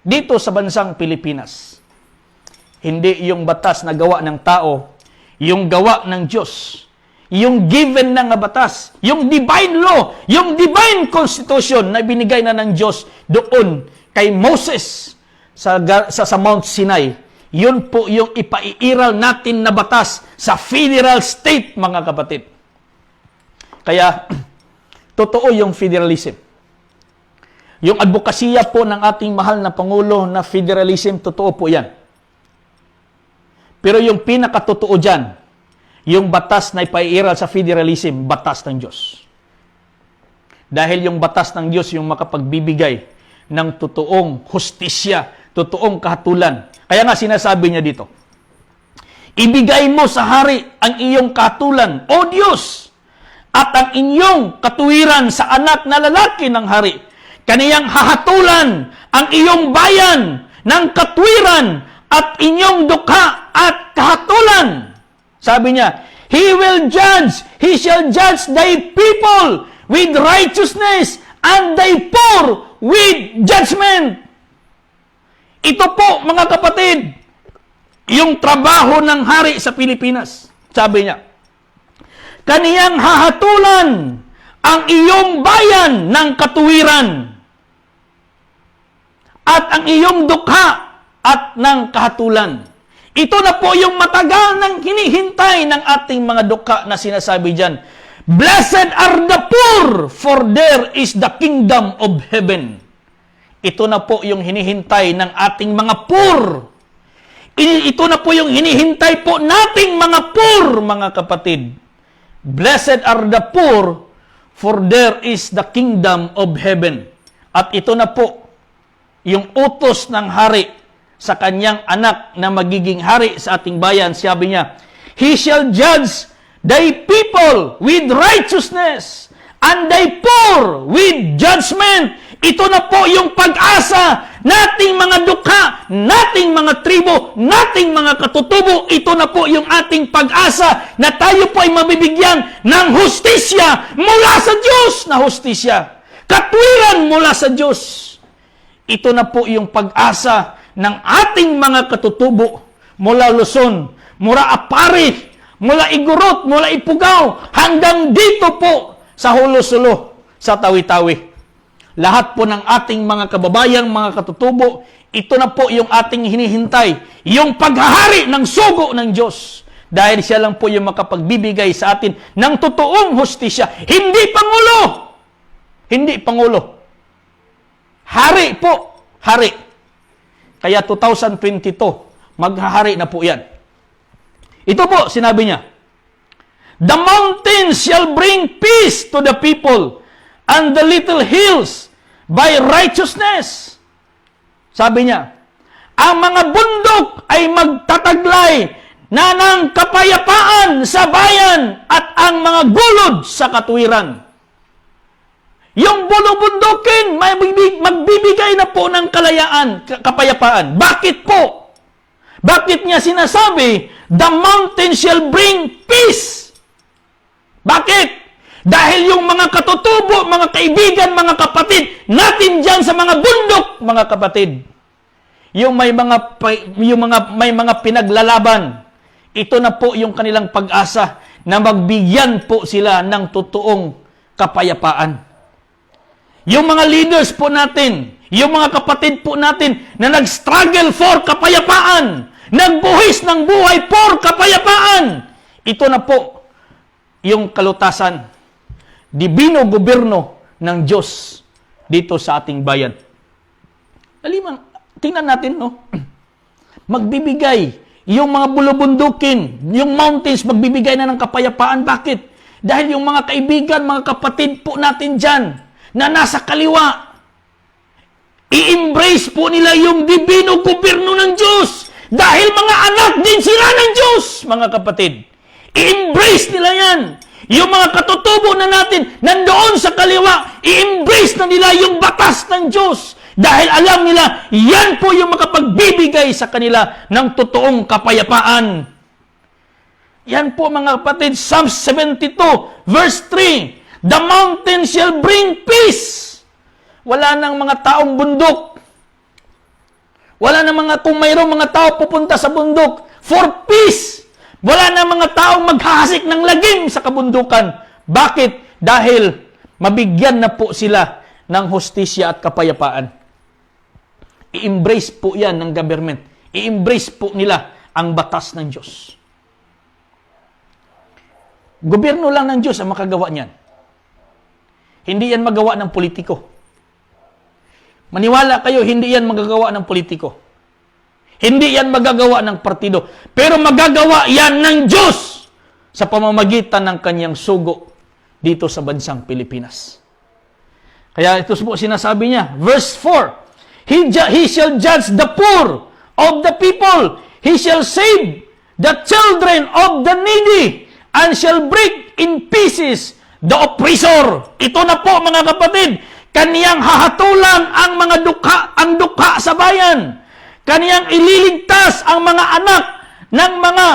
Dito sa bansang Pilipinas. Hindi yung batas na gawa ng tao, yung gawa ng Diyos. Yung given na nga batas, yung divine law, yung divine constitution na binigay na ng Diyos doon kay Moses sa Mount Sinai. Yun po yung ipaiiral natin na batas sa federal state, mga kapatid. Kaya, totoo yung federalism. Yung advokasya po ng ating mahal na Pangulo na federalism, totoo po yan. Pero yung pinakatotoo dyan, yung batas na ipaiiral sa federalism, batas ng Diyos. Dahil yung batas ng Diyos yung makapagbibigay ng totoong hustisya, totoong kahatulan. Kaya nga sinasabi niya dito, ibigay mo sa hari ang iyong kahatulan, O Diyos, at ang inyong katuwiran sa anak na lalaki ng hari. Kaniyang hahatulan ang iyong bayan ng katwiran at inyong dukha at kahatulan. Sabi niya, He shall judge thy people with righteousness and thy poor with judgment. Ito po, mga kapatid, yung trabaho ng hari sa Pilipinas. Sabi niya, kaniyang hahatulan ang iyong bayan ng katuwiran at ang iyong dukha at ng kahatulan. Ito na po yung matagal nang hinihintay ng ating mga dukha na sinasabi dyan. Blessed are the poor, for there is the kingdom of heaven. Ito na po yung hinihintay ng ating mga poor. Ito na po yung hinihintay po nating mga poor, mga kapatid. Blessed are the poor, for there is the kingdom of heaven. At ito na po yung utos ng hari sa kanyang anak na magiging hari sa ating bayan. Sabi niya, He shall judge thy people with righteousness and thy poor with judgment. Ito na po yung pag-asa nating mga dukha, nating mga tribo, nating mga katutubo. Ito na po yung ating pag-asa na tayo po ay mabibigyan ng hustisya mula sa Diyos na hustisya. Katwiran mula sa Diyos. Ito na po yung pag-asa ng ating mga katutubo mula Luzon, mula Aparis, mula Igorot, mula Ifugao, hanggang dito po sa Hulo-Sulo, sa Tawi-Tawi. Lahat po ng ating mga kababayang, mga katutubo, ito na po yung ating hinihintay, yung paghahari ng sugo ng Diyos. Dahil siya lang po yung makapagbibigay sa atin ng totoong hustisya. Hindi Pangulo! Hindi Pangulo. Hari po. Hari. Kaya 2022, maghahari na po yan. Ito po, sinabi niya, The mountains shall bring peace to the people, and the little hills by righteousness. Sabi niya, ang mga bundok ay magtataglay na ng kapayapaan sa bayan at ang mga gulod sa katwiran. Yung bulong-bundukin, magbibigay na po ng kalayaan, kapayapaan. Bakit po? Bakit niya sinasabi, the mountain shall bring peace? Bakit? Dahil yung mga katutubo, mga kaibigan, mga kapatid, natin dyan sa mga bundok, mga kapatid, yung may mga pinaglalaban, ito na po yung kanilang pag-asa na magbigyan po sila ng totoong kapayapaan. Yung mga leaders po natin, yung mga kapatid po natin na nag-struggle for kapayapaan, nagbuhis ng buhay for kapayapaan, ito na po yung kalutasan, dibino gobyerno ng Diyos dito sa ating bayan. Alimang, tingnan natin, no? Magbibigay, yung mga bulubundukin, yung mountains, magbibigay na ng kapayapaan. Bakit? Dahil yung mga kaibigan, mga kapatid po natin dyan, na nasa kaliwa, i-embrace po nila yung dibino gobyerno ng Diyos. Dahil mga anak din sila ng Diyos, mga kapatid. I-embrace nila yan. Yung mga katutubo na natin, nandoon sa kaliwa, i-embrace na nila yung batas ng Diyos. Dahil alam nila, yan po yung makapagbibigay sa kanila ng totoong kapayapaan. Yan po, mga kapatid, Psalm 72, verse 3. The mountain shall bring peace. Wala nang mga taong bundok. Wala nang kung mayroong mga tao pupunta sa bundok for peace. Wala nang mga taong maghahasik ng lagim sa kabundukan. Bakit? Dahil mabigyan na po sila ng hustisya at kapayapaan. I-embrace po yan ng government. I-embrace po nila ang batas ng Diyos. Gobyerno lang ng Diyos ang makagawa niyan. Hindi yan magawa ng politiko. Maniwala kayo, hindi yan magagawa ng politiko. Hindi yan magagawa ng partido. Pero magagawa yan ng Diyos sa pamamagitan ng kanyang sugo dito sa bansang Pilipinas. Kaya ito po sinasabi niya, verse 4, He shall judge the poor of the people. He shall save the children of the needy and shall break in pieces the oppressor. Ito na po mga kapatid, kaniyang hahatulan ang mga dukha sa bayan. Kaniyang ililigtas ang mga anak ng mga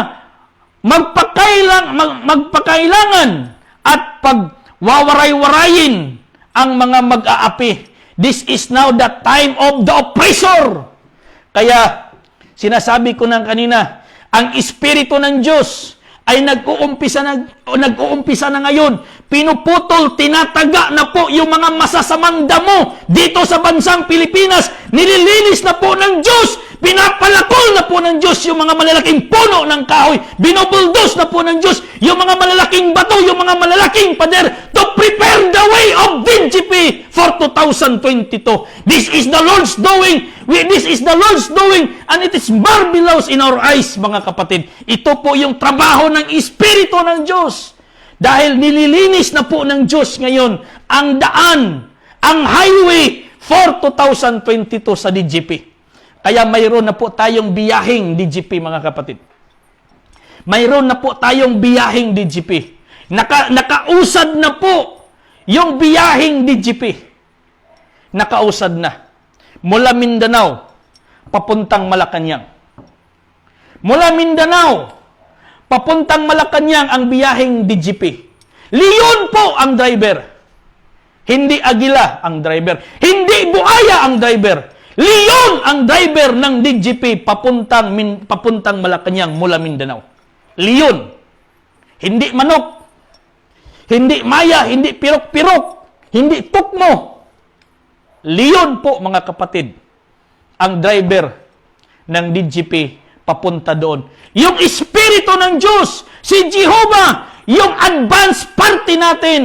magpakailangan at pagwawaray-warayin ang mga mag-aapi. This is now the time of the oppressor. Kaya, sinasabi ko ng kanina, ang Espiritu ng Diyos ay nag-uumpisa na ngayon. Pinuputol, tinataga na po yung mga masasamang damo dito sa bansang Pilipinas. Nililinis na po ng Diyos. Pinapalakol na po ng Diyos yung mga malalaking puno ng kahoy. Binubuldos na po ng Diyos yung mga malalaking bato, yung mga malalaking pader to prepare the way of DGP for 2022. This is the Lord's doing. This is the Lord's doing and it is marvelous in our eyes, mga kapatid. Ito po yung trabaho ng Espiritu ng Diyos. Dahil nililinis na po ng Diyos ngayon ang daan, ang highway for 2022 sa DGP. Kaya mayroon na po tayong biyaheng DGP, mga kapatid. Mayroon na po tayong biyaheng DGP. Nakausad na po yung biyaheng DGP. Nakausad na. Mula Mindanao, papuntang Malacanang. Mula Mindanao, papuntang Malacanang ang biyaheng DGP. Leon po ang driver. Hindi Aguila ang driver. Hindi Buaya ang driver. Leon ang driver ng DGP papuntang Malacanang mula Mindanao. Leon. Hindi manok. Hindi maya. Hindi pirok-pirok. Hindi tukmo. Leon po, mga kapatid, ang driver ng DGP papunta doon. Yung Espiritu ng Diyos, si Jehovah, yung advance party natin.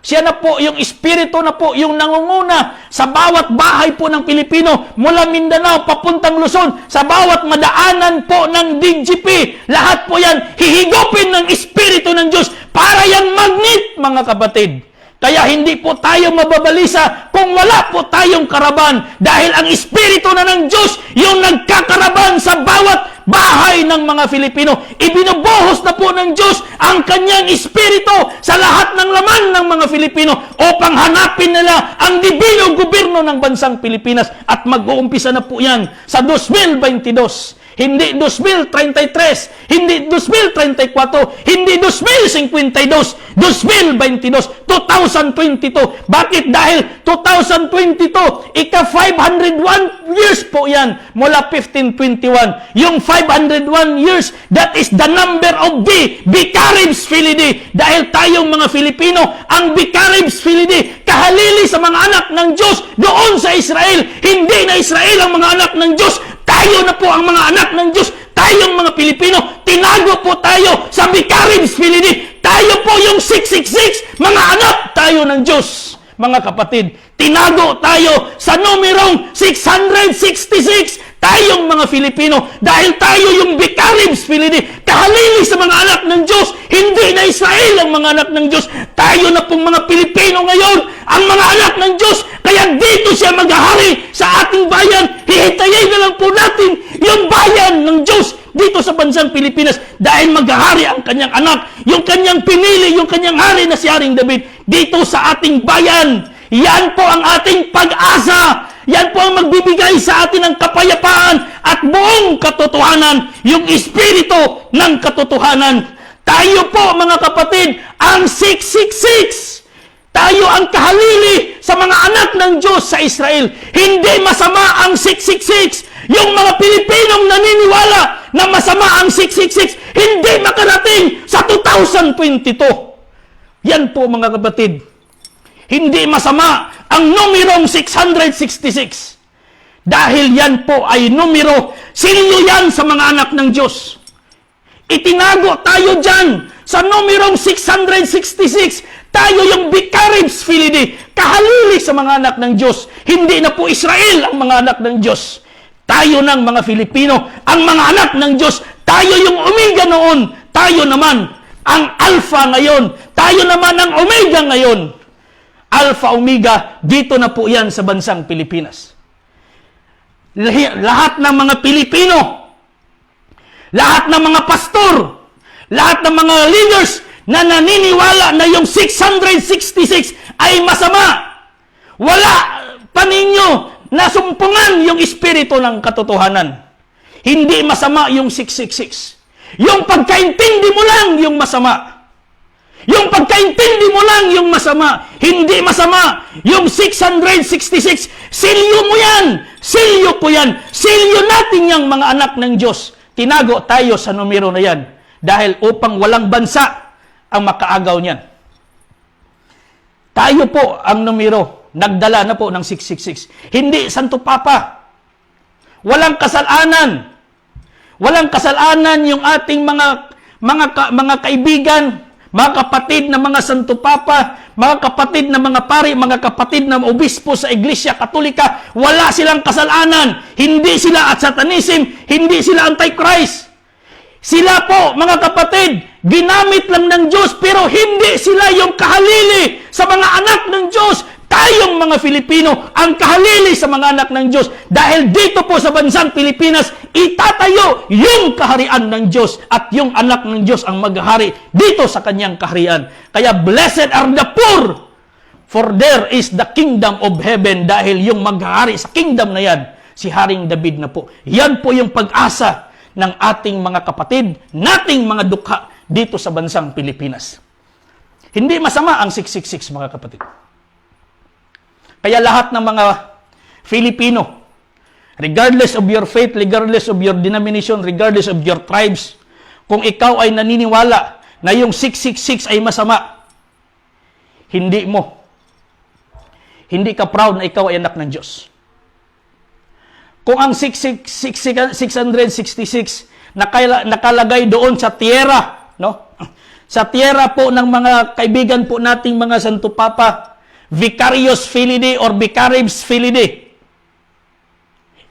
Siya na po, yung Espiritu na po, yung nangunguna sa bawat bahay po ng Pilipino, mula Mindanao, papuntang Luzon, sa bawat madaanan po ng DGP. Lahat po yan, hihigupin ng Espiritu ng Diyos para yan magnet, mga kapatid. Kaya hindi po tayo mababalisa kung wala po tayong karaban. Dahil ang Espiritu na ng Diyos, yung nagkakaraban sa bawat bahay ng mga Filipino. Ibinubuhos na po ng Diyos ang kanyang Espiritu sa lahat ng laman ng mga Filipino upang hanapin nila ang dibinong gobyerno ng bansang Pilipinas. At mag-uumpisa na po yan sa 2022. Hindi 2033, hindi 2034, hindi 2052, 2022, 2022. Bakit? Dahil 2022, ika-501 years po yan mula 1521. Yung 501 years, that is the number of the Vicaribs Filii. Dahil tayong mga Filipino, ang Vicaribs Filii, kahalili sa mga anak ng Diyos doon sa Israel. Hindi na Israel ang mga anak ng Diyos. Tayo na po ang mga anak ng Diyos. Tayong mga Pilipino, tinago po tayo sa Vicaribs Filii. Tayo po yung 666, mga anak tayo ng Diyos. Mga kapatid, tinago tayo sa numerong 666. Tayong mga Filipino, dahil tayo yung Vicaribs Filii, kahalili sa mga anak ng Diyos. Hindi na Israel ang mga anak ng Diyos. Tayo na pong mga Pilipino ngayon, ang mga anak ng Diyos. Kaya dito siya maghahari sa ating bayan. Hihitayin na lang po natin yung bayan ng Diyos dito sa bansang Pilipinas dahil maghahari ang kanyang anak, yung kanyang pinili, yung kanyang hari na si Haring David dito sa ating bayan. Yan po ang ating pag-asa. Yan po ang magbibigay sa atin ng kapayapaan at buong katotohanan, yung Espiritu ng katotohanan. Tayo po, mga kapatid, ang 666. Tayo ang kahalili sa mga anak ng Diyos sa Israel. Hindi masama ang 666. Yung mga Pilipinong naniniwala na masama ang 666, hindi makarating sa 2022. Yan po, mga kapatid. Hindi masama ang numerong 666. Dahil yan po ay numero, sinyo yan sa mga anak ng Diyos. Itinago tayo dyan sa numerong 666. Tayo yung Vicaribs Filii, kahalili sa mga anak ng Diyos. Hindi na po Israel ang mga anak ng Diyos. Tayo ng mga Filipino, ang mga anak ng Diyos. Tayo yung Omega noon. Tayo naman ang Alpha ngayon. Tayo naman ang Omega ngayon. Alpha, Omega, dito na po yan sa bansang Pilipinas. Lahat ng mga Pilipino, lahat ng mga pastor, lahat ng mga leaders, na naniniwala na yung 666 ay masama. Wala pa ninyo nasumpungan yung espiritu ng katotohanan. Hindi masama yung 666. Yung pagkaintindi mo lang yung masama. Yung pagkaintindi mo lang yung masama. Hindi masama yung 666. Silyo mo yan. Silyo ko yan. Silyo natin yung mga anak ng Diyos. Tinago tayo sa numero na yan. Dahil upang walang bansa ang makaagaw niyan. Tayo po ang numero. Nagdala na po ng 666. Hindi Santo Papa. Walang kasalanan. Walang kasalanan yung ating mga kaibigan, mga kapatid na mga Santo Papa, mga kapatid na mga pari, mga kapatid na obispo sa Iglesia Katolika. Wala silang kasalanan. Hindi sila at satanism. Hindi sila antichrist. Sila po, mga kapatid, ginamit lang ng Diyos, pero hindi sila yung kahalili sa mga anak ng Diyos. Tayong mga Filipino ang kahalili sa mga anak ng Diyos. Dahil dito po sa bansang Pilipinas, itatayo yung kaharian ng Diyos at yung anak ng Diyos ang maghahari dito sa kanyang kaharian. Kaya blessed are the poor, for there is the kingdom of heaven. Dahil yung maghahari sa kingdom na yan, si Haring David na po. Yan po yung pag-asa ng ating mga kapatid, nating mga dukha dito sa bansang Pilipinas. Hindi masama ang 666, mga kapatid. Kaya lahat ng mga Filipino, regardless of your faith, regardless of your denomination, regardless of your tribes, kung ikaw ay naniniwala na yung 666 ay masama, hindi ka proud na ikaw ay anak ng Diyos. Kung ang 666 nakalagay doon sa tierra, no? Sa tierra po ng mga kaibigan po nating mga Santo Papa, Vicarius Filii or Vicarius Filii.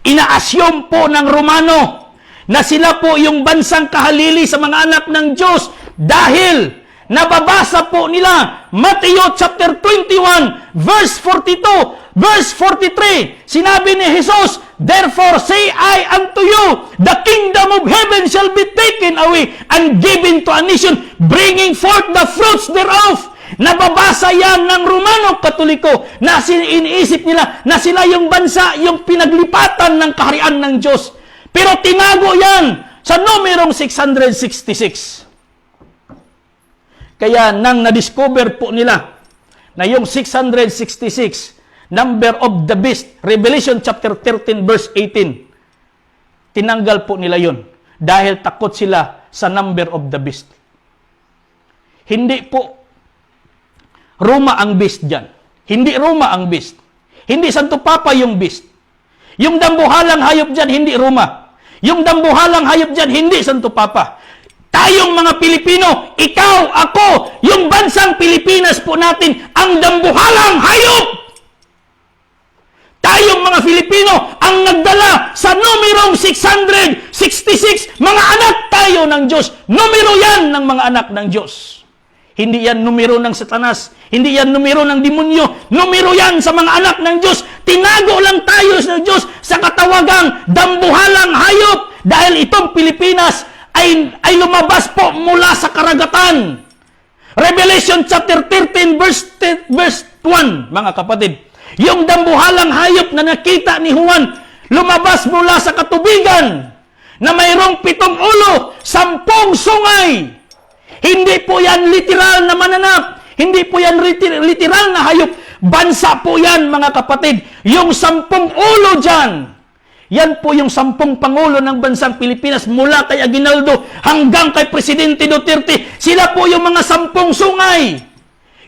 Ina-assume po ng Romano na sila po yung bansang kahalili sa mga anak ng Diyos dahil nababasa po nila Mateo chapter 21 verse 42, verse 43. Sinabi ni Jesus, "Therefore say I unto you, the kingdom of heaven shall be taken away and given to a nation, bringing forth the fruits thereof." Nababasa yan ng Romano Katoliko na iniisip nila na sila yung bansa, yung pinaglipatan ng kaharian ng Diyos. Pero tinago yan sa numerong 666. Kaya nang na-discover po nila na yung 666, number of the beast, Revelation chapter 13 verse 18, tinanggal po nila yun dahil takot sila sa number of the beast. Hindi po Roma ang beast dyan. Hindi Roma ang beast. Hindi Santo Papa yung beast. Yung dambuhalang hayop dyan, hindi Roma. Yung dambuhalang hayop dyan, hindi Santo Papa. Tayong mga Pilipino, ikaw, ako, yung bansang Pilipinas po natin, ang dambuhalang hayop! Tayong mga Filipino, ang nagdala sa numerong 666, mga anak tayo ng Diyos. Numero yan ng mga anak ng Diyos. Hindi yan numero ng Satanas. Hindi yan numero ng demonyo. Numero yan sa mga anak ng Diyos. Tinago lang tayo sa Diyos sa katawagang dambuhalang hayop. Dahil itong Pilipinas ay lumabas po mula sa karagatan. Revelation chapter 13 verse 1, mga kapatid. Yung dambuhalang hayop na nakita ni Juan, lumabas mula sa katubigan na mayroong 7 ulo, 10 sungay. Hindi po yan literal na mananap. Hindi po yan literal na hayop. Bansa po yan, mga kapatid. Yung 10 ulo dyan. Yan po yung 10 pangulo ng bansang Pilipinas mula kay Aguinaldo hanggang kay Presidente Duterte. Sila po yung mga 10 sungay.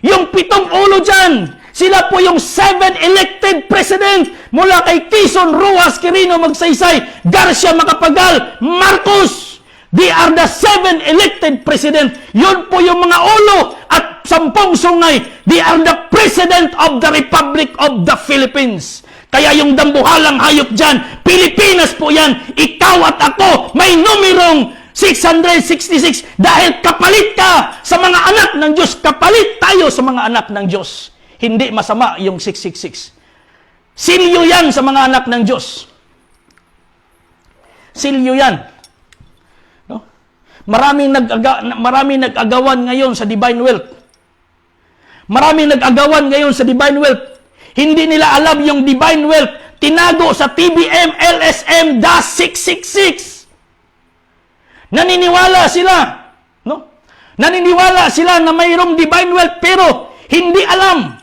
Yung 7 ulo dyan. Sila po yung 7 elected president mula kay Quezon, Rojas, Quirino, Magsaysay, Garcia, Macapagal, Marcos. They are the 7 elected president. Yun po yung mga ulo at 10 sungay. They are the president of the Republic of the Philippines. Kaya yung dambuhalang hayop dyan, Pilipinas po yan. Ikaw at ako, may numerong 666 dahil kapalit ka sa mga anak ng Diyos. Kapalit tayo sa mga anak ng Diyos. Hindi masama yung 666. Silyo yan sa mga anak ng Diyos. Silyo yan. Maraming nag-agawan ngayon sa divine wealth. Maraming nag-agawan ngayon sa divine wealth. Hindi nila alam yung divine wealth. Tinago sa TBM LSM-666. Naniniwala sila. No? Naniniwala sila na mayroong divine wealth pero hindi alam.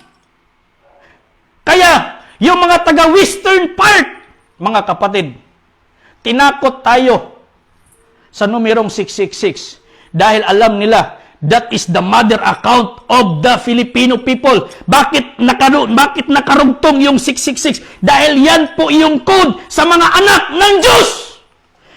Kaya, yung mga taga-western part, mga kapatid, tinakot tayo sa numerong 666 dahil alam nila that is the mother account of the Filipino people. Bakit nakarugtong yung 666? Dahil yan po yung code sa mga anak ng Diyos.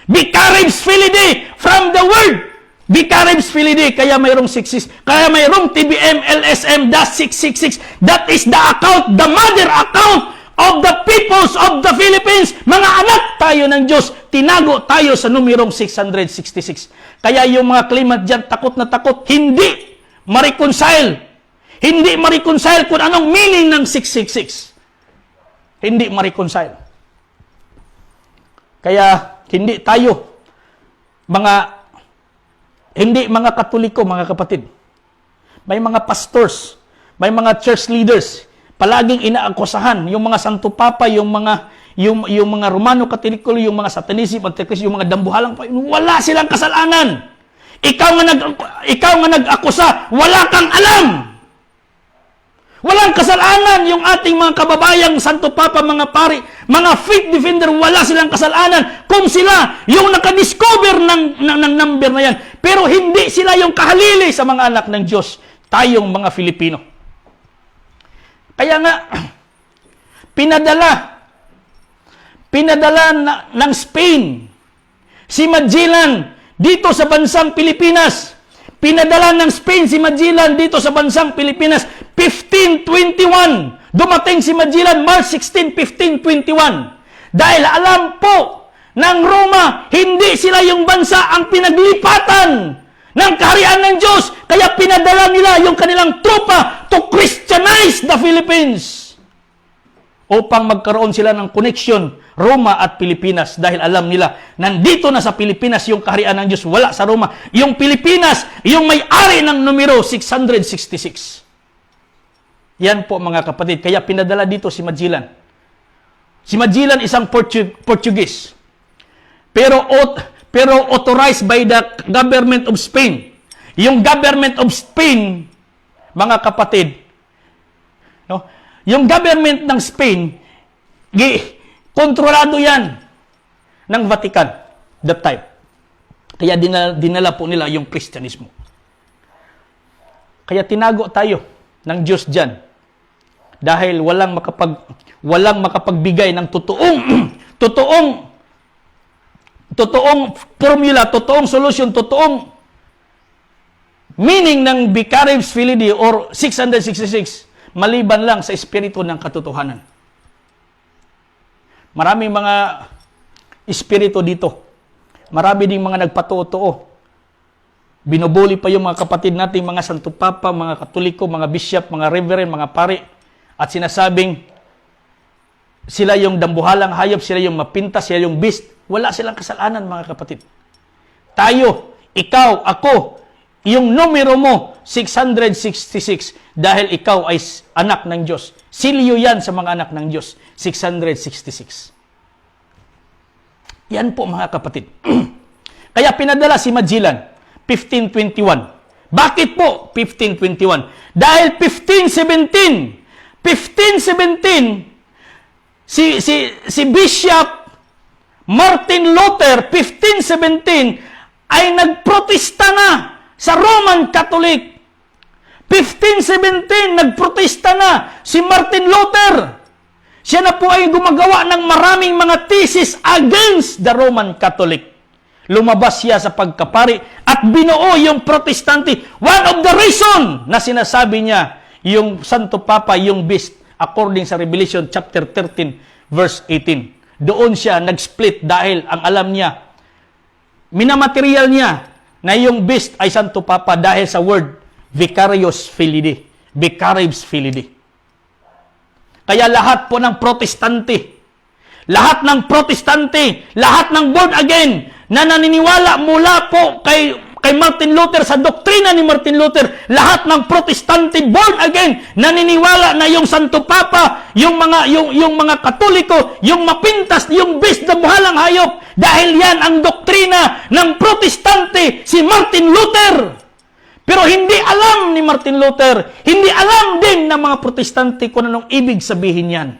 Vicarious Filii from the word. Vicarious Filii, kaya mayroong 66. Kaya mayroong TBM LSM-666. That is the account, the mother account of the peoples of the Philippines. Mga anak tayo ng Diyos. Tinago tayo sa numerong 666. Kaya yung mga claimant dyan, takot na takot, hindi ma-reconcile. Hindi ma-reconcile kung anong meaning ng 666. Hindi ma-reconcile. Kaya hindi tayo hindi mga Katoliko, mga kapatid. May mga pastors, may mga church leaders, palaging inaakusahan yung mga Santo Papa, yung mga Romano Katoliko, yung mga Satanism, Antikristo, yung mga dambuhalang, wala silang kasalanan. Ikaw nga nag-akusa, wala kang alam. Walang kasalanan yung ating mga kababayang Santo Papa, mga pari, mga faith defender, wala silang kasalanan kung sila yung nakadiscover ng number na yan. Pero hindi sila yung kahalili sa mga anak ng Diyos, tayong mga Filipino. Kaya nga, pinadala ng Spain si Magellan dito sa bansang Pilipinas. Pinadala ng Spain si Magellan dito sa bansang Pilipinas 1521. Dumating si Magellan March 16, 1521. Dahil alam po ng Roma, hindi sila yung bansa ang pinaglipatan ng kaharian ng Diyos. Kaya pinadala nila yung kanilang tropa to Christianize the Philippines. Upang magkaroon sila ng connection, Roma at Pilipinas. Dahil alam nila, nandito na sa Pilipinas yung kaharian ng Diyos, wala sa Roma. Yung Pilipinas, yung may-ari ng numero 666. Yan po mga kapatid. Kaya pinadala dito si Magellan. Si Magellan isang Portuguese. Pero authorized by the government of Spain. Yung government of Spain, mga kapatid, no? Yung government ng Spain, kontrolado yan ng Vatican that time. Kaya dinala po nila yung Kristyanismo. Kaya tinago tayo ng Diyos dyan. Dahil walang makapagbigay ng totoong formula, totoong solution, totoong meaning ng Vicarious Filii or 666 maliban lang sa espiritu ng katotohanan. Maraming mga espiritu dito. Marami ding mga nagpatuo-tuo. Binubuli pa yung mga kapatid nating mga Santo Papa, mga Katoliko, mga bishop, mga reverend, mga pari. At sinasabing sila yung dambuhalang hayop, sila yung mapinta, sila yung beast. Wala silang kasalanan, mga kapatid. Tayo, ikaw, ako, yung numero mo, 666, dahil ikaw ay anak ng Diyos. Silyo yan sa mga anak ng Diyos, 666. Yan po, mga kapatid. Kaya pinadala si Magellan, 1521. Bakit po 1521? Dahil 1517, si Bishop Martin Luther, 1517, ay nagprotesta na sa Roman Catholic. 1517, nagprotesta na si Martin Luther. Siya na po ay gumagawa ng maraming mga thesis against the Roman Catholic. Lumabas siya sa pagkapari at binuo yung protestante. One of the reason na sinasabi niya, yung Santo Papa, yung beast, according sa Revelation chapter 13, verse 18. Doon siya nag-split dahil ang alam niya, minamaterial niya na yung beast ay Santo Papa dahil sa word Vicarious Filii. Vicarious Filii. Kaya lahat po ng protestante, lahat ng born again na naniniwala mula po kay kay Martin Luther, sa doktrina ni Martin Luther, lahat ng protestante born again, naniniwala na yung Santo Papa, yung mga Katoliko, yung mapintas, yung best na buhalang hayop. Dahil yan ang doktrina ng protestante, si Martin Luther. Pero hindi alam ni Martin Luther, hindi alam din ng mga protestante kung anong ibig sabihin yan.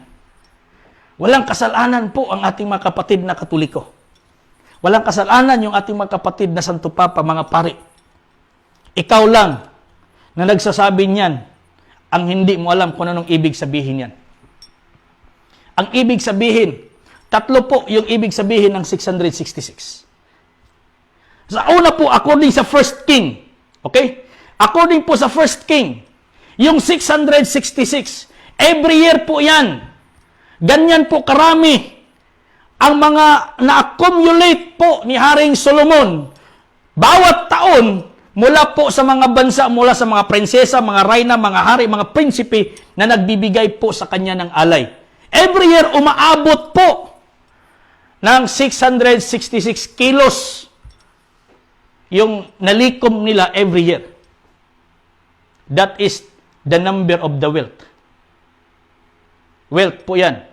Walang kasalanan po ang ating mga kapatid na Katoliko. Walang kasalanan yung ating mga kapatid na Santo Papa, mga pari. Ikaw lang na nagsasabi niyan ang hindi mo alam kung anong ibig sabihin yan. Ang ibig sabihin, tatlo po yung ibig sabihin ng 666. Sa una po, according sa 1 King, okay? According po sa 1 King, yung 666, every year po yan. Ganyan po karami ang mga na-accumulate po ni Haring Solomon. Bawat taon, mula po sa mga bansa, mula sa mga prinsesa, mga reyna, mga hari, mga prinsipe na nagbibigay po sa kanya ng alay. Every year, umaabot po ng 666 kilos yung nalikom nila every year. That is the number of the wealth. Wealth po yan.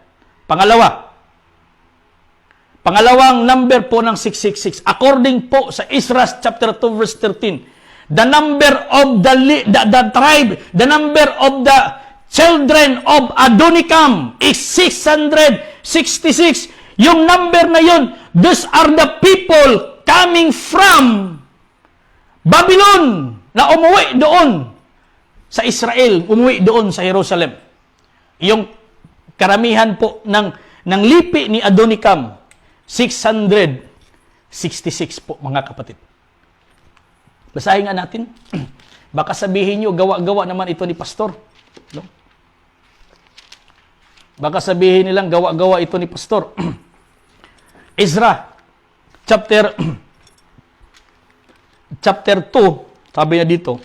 Pangalawang number po ng 666, according po sa Ezra chapter 2 verse 13, the number of the tribe, the number of the children of Adonikam is 666. Yung number na yun, those are the people coming from Babylon na umuwi doon sa Israel, umuwi doon sa Jerusalem. Yung karamihan po ng lipi ni Adonikam, 666 po, mga kapatid. Basahin nga natin. Baka sabihin nyo, gawa-gawa naman ito ni Pastor. No? Baka sabihin nilang, gawa-gawa ito ni Pastor. Ezra, chapter 2, sabi niya dito,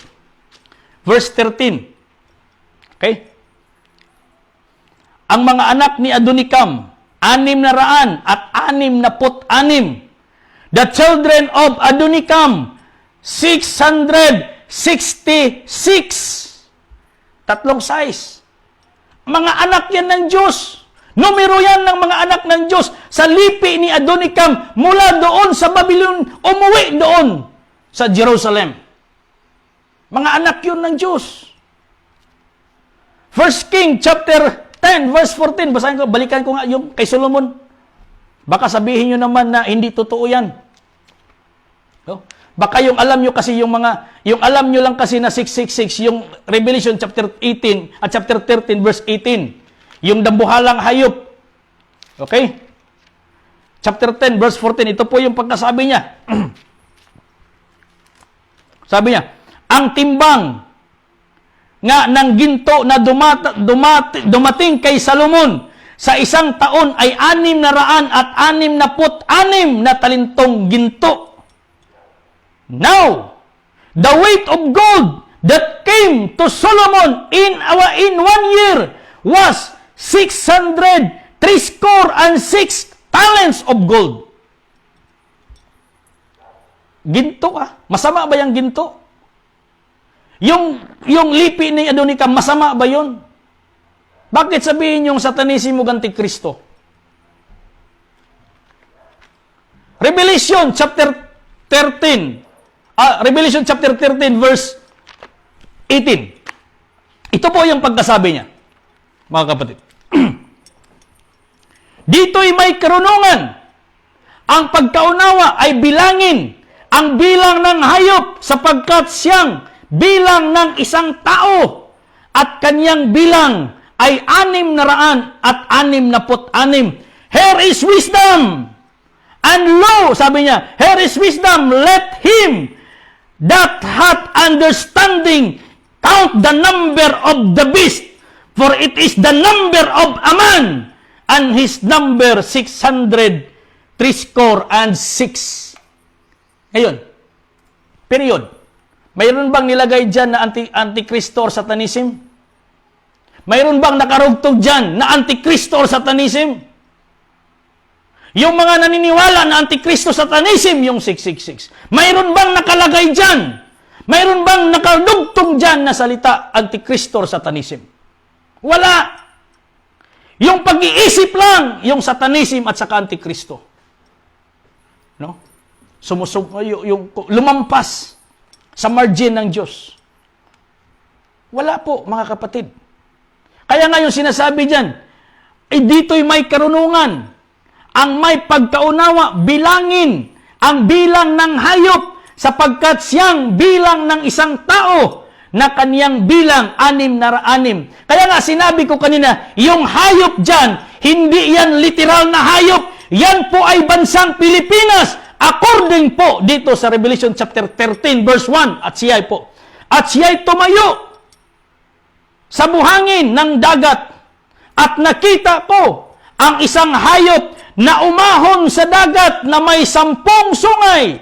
verse 13. Okay? Ang mga anak ni Adonikam, 666. The children of Adonikam, 666. Tatlong size. Mga anak yan ng Diyos. Numero yan ng mga anak ng Diyos. Sa lipi ni Adonikam, mula doon sa Babylon, umuwi doon sa Jerusalem. Mga anak yun ng Diyos. 1 King chapter 10, verse 14. Basahin ko, balikan ko nga yung kay Solomon. Baka sabihin nyo naman na hindi totoo yan. No? Baka yung alam nyo kasi yung alam nyo lang kasi na 666, yung Revelation chapter 18 at chapter 13, verse 18. Yung dambuhalang hayop. Okay? Chapter 10, verse 14. Ito po yung pagkasabi niya. Sabi niya, ang timbang nga ng ginto na dumating kay Salomon sa isang taon ay 666 na talintong ginto. Now, the weight of gold that came to Solomon in 1 year was 666 talents of gold. Ginto ka? Masama ba yung ginto? Yung lipi ni Adonikam, masama ba yun? Bakit sabihin yung satanismo antikristo? Revelation chapter 13, verse 18. Ito po yung pagkasabi niya, mga kapatid. Dito'y may karunungan. Ang pagkaunawa ay bilangin ang bilang ng hayop sapagkat siyang bilang ng isang tao at kanyang bilang ay 666. Here is wisdom. And lo, sabi niya, here is wisdom, let him that hath understanding count the number of the beast, for it is the number of a man, and his number 666. Ngayon, period. Mayroon bang nilagay dyan na antikristo or satanism? Mayroon bang nakarugtog dyan na antikristo or satanism? Yung mga naniniwala na Antikristo Satanism, yung 666. Mayroon bang nakalagay dyan? Mayroon bang nakadugtong dyan na salita Antikristo Satanism? Wala. Yung pag-iisip lang, yung Satanism at saka Antikristo. No? Yung lumampas sa margin ng Diyos. Wala po, mga kapatid. Kaya nga yung sinasabi dyan, dito'y may karunungan. Ang may pagkaunawa, bilangin ang bilang ng hayop sapagkat siyang bilang ng isang tao na kaniyang bilang 666. Kaya nga sinabi ko kanina, yung hayop dyan, hindi yan literal na hayop. Yan po ay bansang Pilipinas according po dito sa Revelation chapter 13 verse 1. At siya'y tumayo sa buhangin ng dagat at nakita ko ang isang hayop na umahon sa dagat na may 10 sungay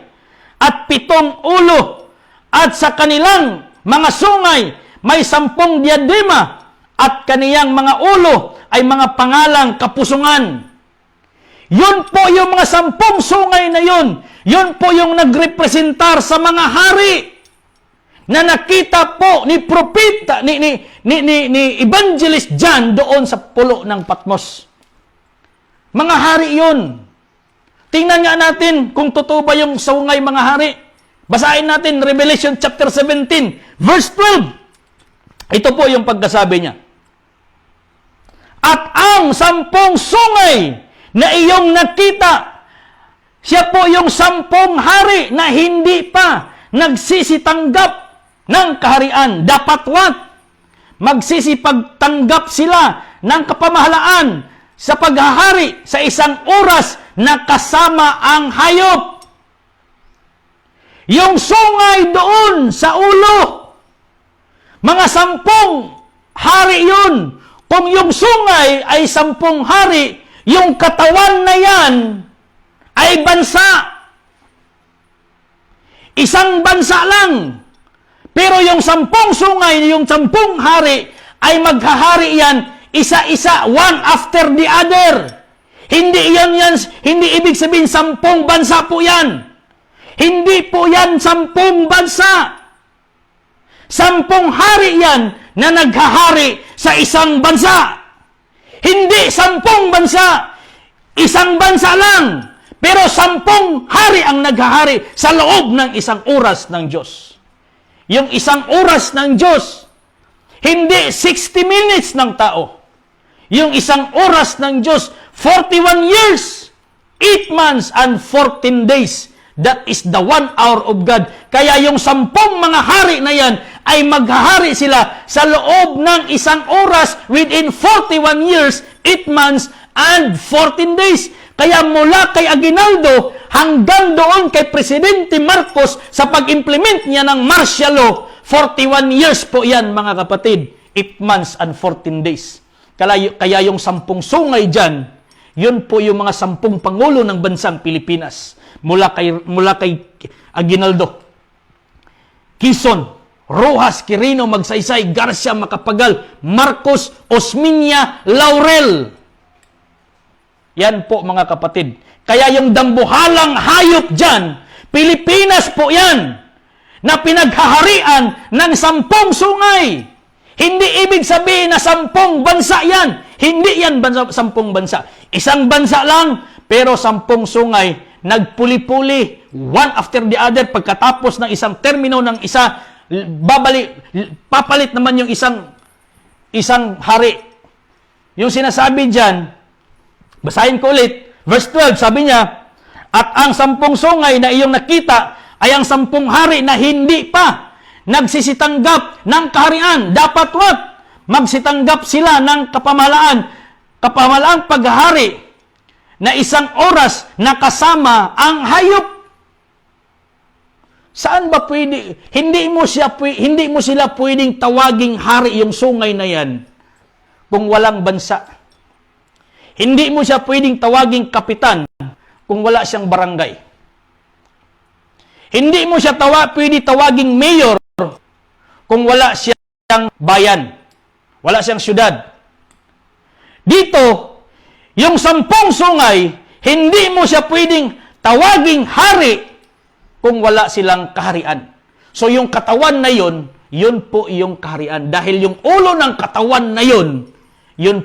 at 7 ulo at sa kanilang mga sungay may 10 diadema at kaniyang mga ulo ay mga pangalang kapusungan. Yun po yung mga 10 sungay na yun. Yun po yung nagrepresentar sa mga hari na nakita po ni propeta, ni Evangelist John doon sa pulo ng Patmos. Mga hari yun. Tingnan nga natin kung totoo ba yung sungay mga hari. Basahin natin Revelation chapter 17, verse 12. Ito po yung pagkasabi niya. At ang 10 sungay na iyong nakita, siya po yung 10 hari na hindi pa nagsisitanggap ng kaharian. Dapat what? Magsisipagtanggap sila ng kapamahalaan sa paghahari sa isang oras na kasama ang hayop. Yung sungay doon sa ulo, mga 10 hari yun. Kung yung sungay ay 10 hari, yung katawan na yan ay bansa. Isang bansa lang. Pero yung 10 sungay, yung 10 hari, ay maghahari yan isa-isa, one after the other. Hindi ibig sabihin 10 bansa po yan. Hindi po yan 10 bansa. 10 hari yan na naghahari sa isang bansa. Hindi 10 bansa. Isang bansa lang. Pero 10 hari ang naghahari sa loob ng isang oras ng Diyos. Yung isang oras ng Diyos, hindi 60 minutes ng tao. Yung isang oras ng Diyos, 41 years, 8 months, and 14 days. That is the 1 hour of God. Kaya yung 10 mga hari na yan, ay maghahari sila sa loob ng isang oras within 41 years, 8 months, and 14 days. Kaya mula kay Aguinaldo hanggang doon kay Presidente Marcos sa pag-implement niya ng martial law, 41 years po yan mga kapatid, 8 months and 14 days. Kaya yung 10 sungay dyan, yun po yung mga 10 pangulo ng bansang Pilipinas. Mula kay Aguinaldo, Quezon, Rojas, Quirino, Magsaysay, Garcia, Macapagal, Marcos, Osmeña, Laurel. Yan po mga kapatid. Kaya yung dambuhalang hayop dyan, Pilipinas po yan, na pinaghaharian ng 10 sungay. Hindi ibig sabihin na 10 bansa yan. Hindi yan 10 bansa. Isang bansa lang, pero 10 sungay, nagpuli-puli, one after the other, pagkatapos ng isang termino ng isa, papalit naman yung isang hari. Yung sinasabi dyan, basahin ko ulit, verse 12, sabi niya, at ang 10 sungay na iyong nakita ay ang 10 hari na hindi pa nagsisitanggap ng kaharian. Dapat what? Magsitanggap sila ng kapamahalaan paghahari na isang oras na kasama ang hayop. Saan ba pwede? Hindi mo sila pwedeng tawaging hari yung sungay na yan kung walang bansa. Hindi mo siya pwedeng tawaging kapitan kung wala siyang barangay. Hindi mo siya pwede tawaging mayor kung wala siyang bayan. Wala siyang syudad. Dito, yung 10 sungay, Hindi mo siya pwedeng tawaging hari kung wala silang kaharian. So yung katawan na yun po yung kaharian. Dahil yung ulo ng katawan na yun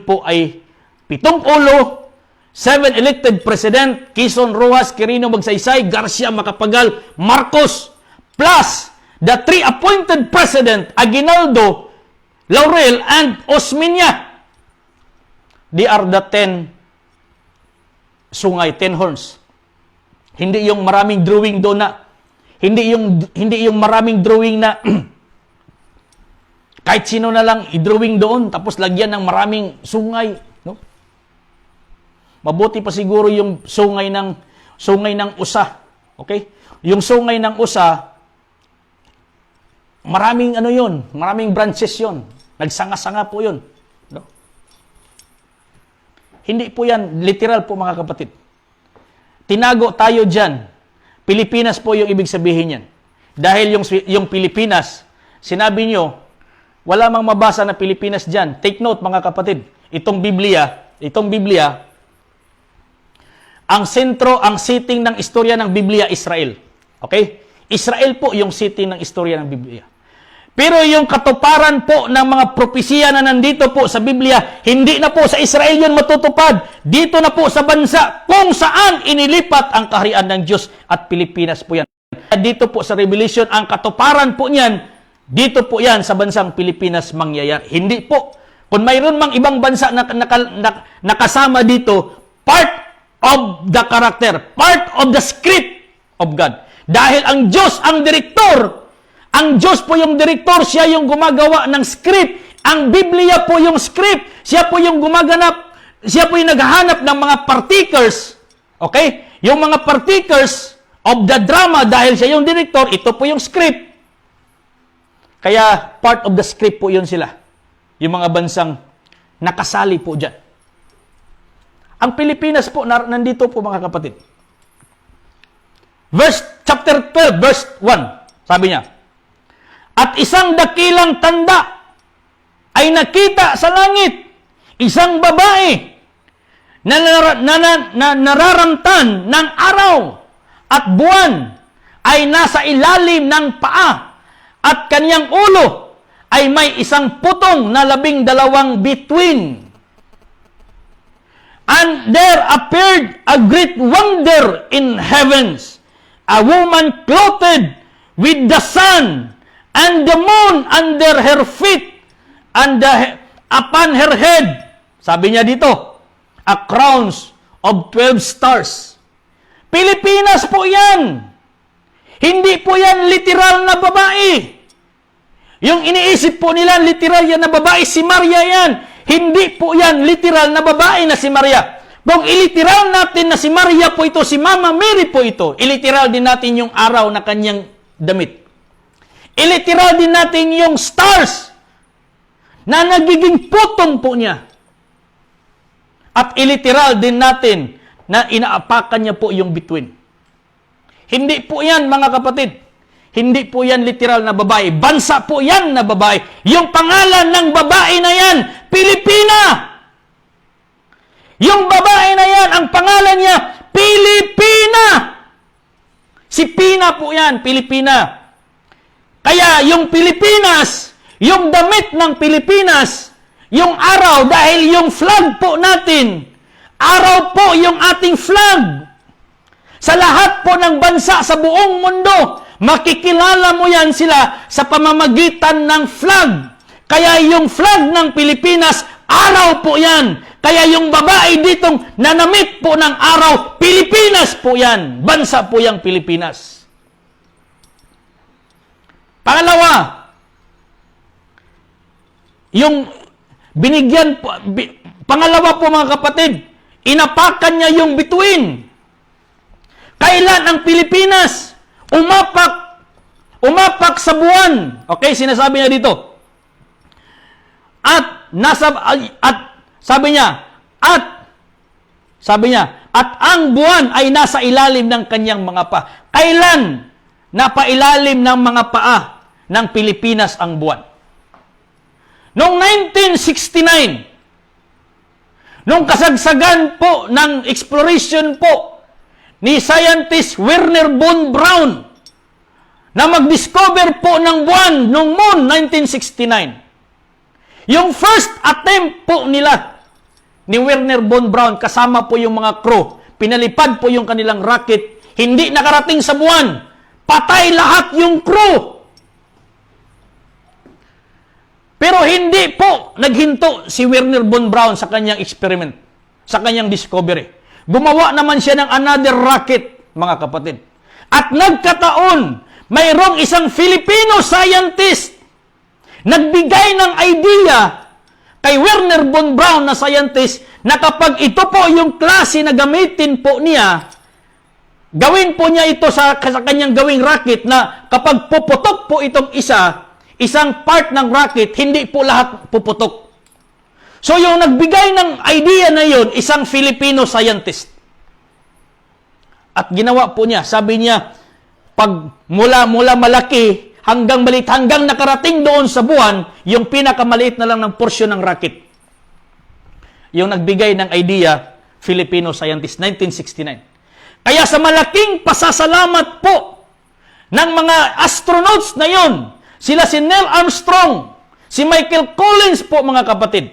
po ay 7 ulo, 7 elected president, Quezon, Rojas, Quirino, Magsaysay, Garcia, Macapagal, Marcos, plus the 3 appointed president, Aguinaldo, Laurel, and Osmeña. They are the 10 sungay, 10 horns. Hindi yung maraming drawing doon na, hindi yung maraming drawing na kahit sino na lang i-drawing doon, tapos lagyan ng maraming sungay. No? Mabuti pa siguro yung sungay ng usa. Okay? Yung sungay ng usa, maraming maraming branches yon. Nagsanga-sanga po yun. No? Hindi po yan literal po mga kapatid. Tinago tayo dyan. Pilipinas po yung ibig sabihin yan. Dahil yung Pilipinas, sinabi nyo, wala mang mabasa na Pilipinas dyan. Take note mga kapatid, itong Biblia, ang sentro, ang setting ng istorya ng Biblia, Israel. Okay? Israel po yung setting ng istorya ng Biblia. Pero yung katuparan po ng mga propesya na nandito po sa Biblia, hindi na po sa Israel yun matutupad. Dito na po sa bansa kung saan inilipat ang kaharian ng Diyos at Pilipinas po yan. Dito po sa Revelation, ang katuparan po niyan, dito po yan sa bansang Pilipinas mangyayari. Hindi po. Kung mayroon mang ibang bansa na nakasama dito, part of the character, part of the script of God. Dahil ang Diyos ang direktor. Ang Diyos po yung direktor, siya yung gumagawa ng script. Ang Biblia po yung script. Siya po yung gumaganap, siya po yung naghahanap ng mga partakers. Okay? Yung mga partakers of the drama, dahil siya yung direktor, ito po yung script. Kaya part of the script po yun sila. Yung mga bansang nakasali po dyan. Ang Pilipinas po, nandito po mga kapatid. Chapter 12, verse 1, sabi niya, at isang dakilang tanda ay nakita sa langit, isang babae na nararamtan ng araw at buwan ay nasa ilalim ng paa at kanyang ulo ay may isang putong na 12 bituin. And there appeared a great wonder in heavens, a woman clothed with the sun and the moon under her feet, and upon her head, sabi niya dito, a crowns of 12 stars. Pilipinas po yan. Hindi po yan literal na babae. Yung iniisip po nila, literal yan na babae, si Maria yan. Hindi po yan literal na babae na si Maria. Kung iliteral natin na si Maria po ito, si Mama Mary po ito, iliteral din natin yung araw na kanyang damit. Iliteral din natin yung stars na nagiging putong po niya. At iliteral din natin na inaapakan niya po yung bituin. Hindi po yan mga kapatid. Hindi po yan literal na babae. Bansa po yan na babae. Yung pangalan ng babae na yan, Pilipina. Yung babae na yan, ang pangalan niya, Pilipina. Si Pina po yan, Pilipina. Kaya yung Pilipinas, yung damit ng Pilipinas, yung araw, dahil yung flag po natin, araw po yung ating flag. Sa lahat po ng bansa sa buong mundo, makikilala mo yan sila sa pamamagitan ng flag. Kaya yung flag ng Pilipinas, araw po yan. Kaya yung babae ditong nanamit po ng araw, Pilipinas po yan. Bansa po yung Pilipinas. Pangalawa, yung binigyan po, pangalawa po mga kapatid, inapakan niya yung bituin. Kailan ang Pilipinas umapak sa buwan? Okay, sinasabi niya dito. At sabi niya, at ang buwan ay nasa ilalim ng kanyang mga paa. Kailan napailalim ng mga paa ng Pilipinas ang buwan? Noong 1969, nung kasagsagan po ng exploration po ni scientist Wernher von Braun na mag-discover po ng buwan noong moon 1969. Yung first attempt po nila ni Wernher von Braun, kasama po yung mga crew, pinalipad po yung kanilang rocket, hindi nakarating sa buwan. Patay lahat yung crew. Pero hindi po naghinto si Wernher von Braun sa kanyang experiment, sa kanyang discovery. Gumawa naman siya ng another rocket, mga kapatid. At nagkataon, mayroong isang Filipino scientist nagbigay ng idea kay Wernher von Braun na scientist na kapag ito po yung klase na gamitin po niya, gawin po niya ito sa kanyang gawing rocket na kapag puputok po itong isang part ng rocket, hindi po lahat puputok. So yung nagbigay ng idea na yon, isang Filipino scientist. At ginawa po niya, sabi niya, pag mula malaki hanggang maliit, hanggang nakarating doon sa buwan, yung pinakamaliit na lang ng porsyon ng rocket. Yung nagbigay ng idea, Filipino scientist, 1969. Kaya sa malaking pasasalamat po ng mga astronauts na yon, sila si Neil Armstrong, si Michael Collins po, mga kapatid,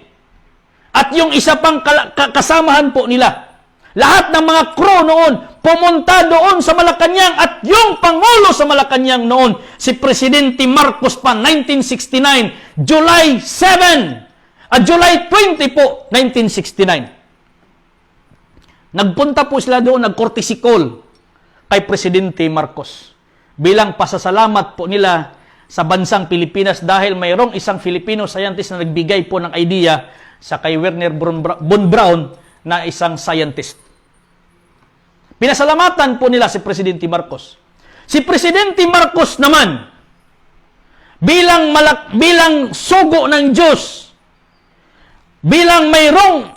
at yung isa pang kasamahan po nila. Lahat ng mga crew noon pumunta doon sa Malacanang at yung Pangulo sa Malacanang noon, si Presidente Marcos pa, 1969, July 7, July 20 po, 1969. Nagpunta po sila doon, nag-courtesy call kay Presidente Marcos bilang pasasalamat po nila sa bansang Pilipinas dahil mayroong isang Filipino scientist na nagbigay po ng idea sa kay Wernher von Braun na isang scientist. Pinasalamatan po nila si Presidente Marcos. Si Presidente Marcos naman, bilang sugo ng Diyos, bilang mayroong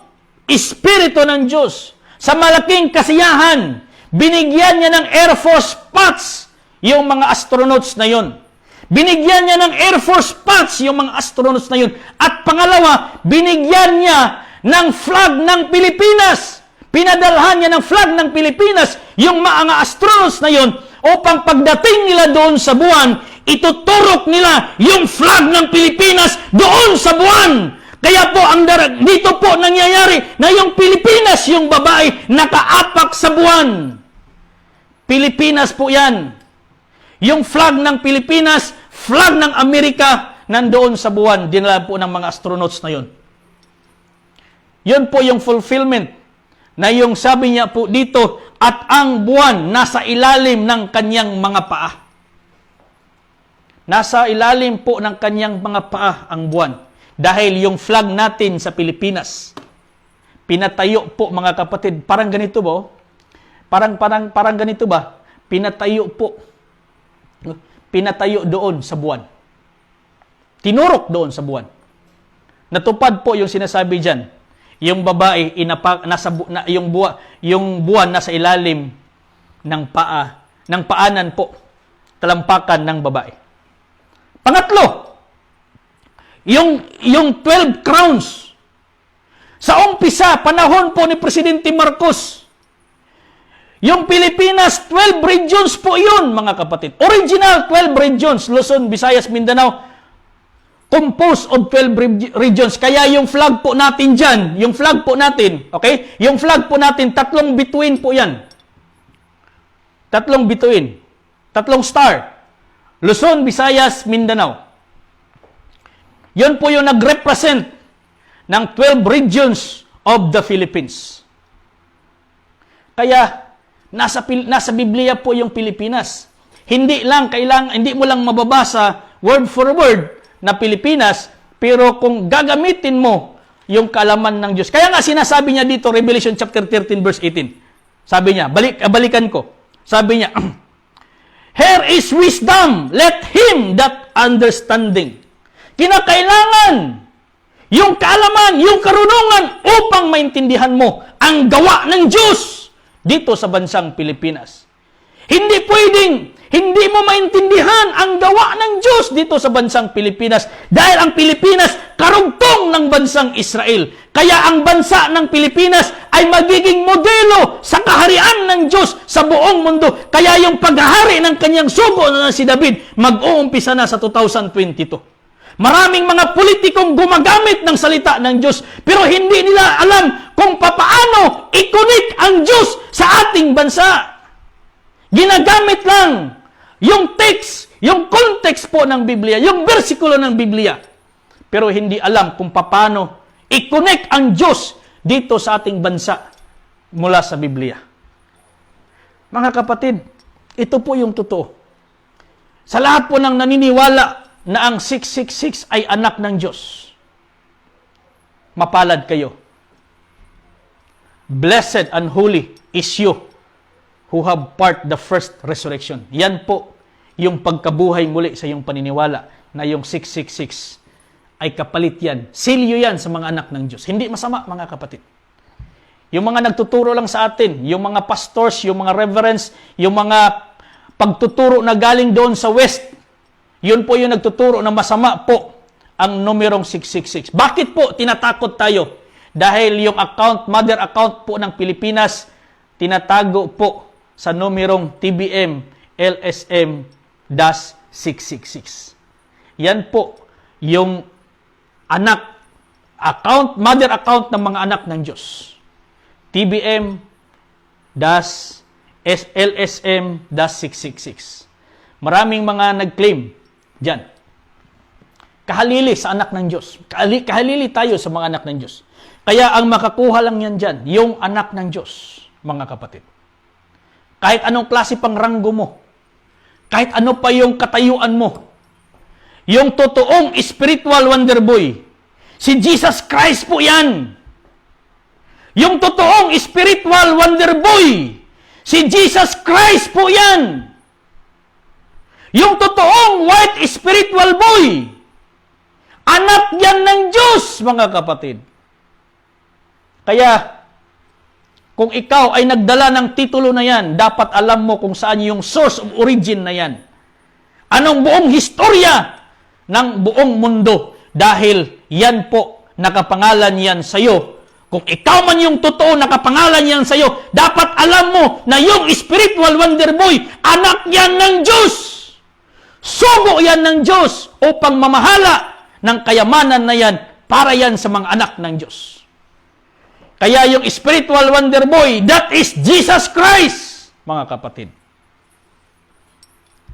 espiritu ng Diyos, sa malaking kasiyahan, binigyan niya ng Air Force Spots yung mga astronauts na yon. Binigyan niya ng Air Force Spots yung mga astronauts na yun. At pangalawa, binigyan niya ng flag ng Pilipinas. Pinadalhan niya ng flag ng Pilipinas yung mga astronauts na yun upang pagdating nila doon sa buwan, ituturok nila yung flag ng Pilipinas doon sa buwan. Kaya po, dito po nangyayari na yung Pilipinas, yung babae, nakaapak sa buwan. Pilipinas po yan. Yung flag ng Pilipinas, flag ng Amerika, nandoon sa buwan, dinala po ng mga astronauts na yun. Yun po yung fulfillment na yung sabi niya po dito, at ang buwan nasa ilalim ng kanyang mga paa. Nasa ilalim po ng kanyang mga paa ang buwan. Dahil yung flag natin sa Pilipinas, pinatayo po, mga kapatid, parang ganito ba? Parang ganito ba? Pinatayo po. Pinatayo doon sa buwan. Tinurok doon sa buwan. Natupad po yung sinasabi diyan. Yung babae yung buwan nasa ilalim ng paanan po, talampakan ng babae. Pangatlo, yung 12 crowns. Sa umpisa, panahon po ni Presidente Marcos, yung Pilipinas, 12 regions po yun, mga kapatid. Original 12 regions, Luzon, Visayas, Mindanao, composed of 12 regions. Kaya yung flag po natin dyan, yung flag po natin, okay? Yung flag po natin, tatlong bituin po yan. Tatlong bituin. Tatlong star. Luzon, Visayas, Mindanao. Yun po yung nag-represent ng 12 regions of the Philippines. Kaya, nasa Biblia po yung Pilipinas. Hindi mo lang mababasa word for word na Pilipinas, pero kung gagamitin mo yung kaalaman ng Diyos. Kaya nga sinasabi niya dito, Revelation chapter 13 verse 18. Sabi niya, balikan ko. Sabi niya, here is wisdom, let him that understanding. Kinakailangan yung kaalaman, yung karunungan upang maintindihan mo ang gawa ng Diyos dito sa bansang Pilipinas. Hindi pwedeng hindi mo maintindihan ang gawa ng Diyos dito sa bansang Pilipinas dahil ang Pilipinas karugtong ng bansang Israel. Kaya ang bansa ng Pilipinas ay magiging modelo sa kaharian ng Diyos sa buong mundo. Kaya yung paghahari ng kanyang sugo na si David, mag-uumpisa na sa 2022. Maraming mga politikong gumagamit ng salita ng Diyos, pero hindi nila alam kung papaano i-connect ang Diyos sa ating bansa. Ginagamit lang yung text, yung context po ng Biblia, yung versikulo ng Biblia. Pero hindi alam kung paano i-connect ang Diyos dito sa ating bansa mula sa Biblia. Mga kapatid, ito po yung totoo. Sa lahat po ng naniniwala na ang 666 ay anak ng Diyos, mapalad kayo. Blessed and holy is you who have part the first resurrection. Yan po yung pagkabuhay muli sa iyong paniniwala na yung 666 ay kapalit yan. Silyo yan sa mga anak ng Diyos. Hindi masama, mga kapatid. Yung mga nagtuturo lang sa atin, yung mga pastors, yung mga reverends, yung mga pagtuturo na galing doon sa West, yun po yung nagtuturo na masama po ang numerong 666. Bakit po tinatakot tayo? Dahil yung mother account po ng Pilipinas, tinatago po sa numerong TBM LSM-666. Yan po yung mother account ng mga anak ng Diyos. TBM-LSM-666. Maraming mga nag-claim diyan. Kahalili sa anak ng Diyos. Kahalili tayo sa mga anak ng Diyos. Kaya ang makakuha lang yan dyan, yung anak ng Diyos, mga kapatid. Kahit anong klase pang ranggo mo, kahit ano pa yung katayuan mo, yung totoong spiritual wonder boy, si Jesus Christ po yan. Yung totoong spiritual wonder boy, si Jesus Christ po yan. Yung totoong white spiritual boy, anak yan ng Diyos, mga kapatid. Kaya, kung ikaw ay nagdala ng titulo na yan, dapat alam mo kung saan yung source of origin na yan. Anong buong historya ng buong mundo. Dahil yan po, nakapangalan yan sa'yo. Kung ikaw man yung totoo, nakapangalan yan sa'yo, dapat alam mo na yung spiritual wonder boy, anak yan ng Diyos. Sugo yan ng Diyos upang mamahala ng kayamanan na yan para yan sa mga anak ng Diyos. Kaya yung spiritual wonder boy, that is Jesus Christ, mga kapatid.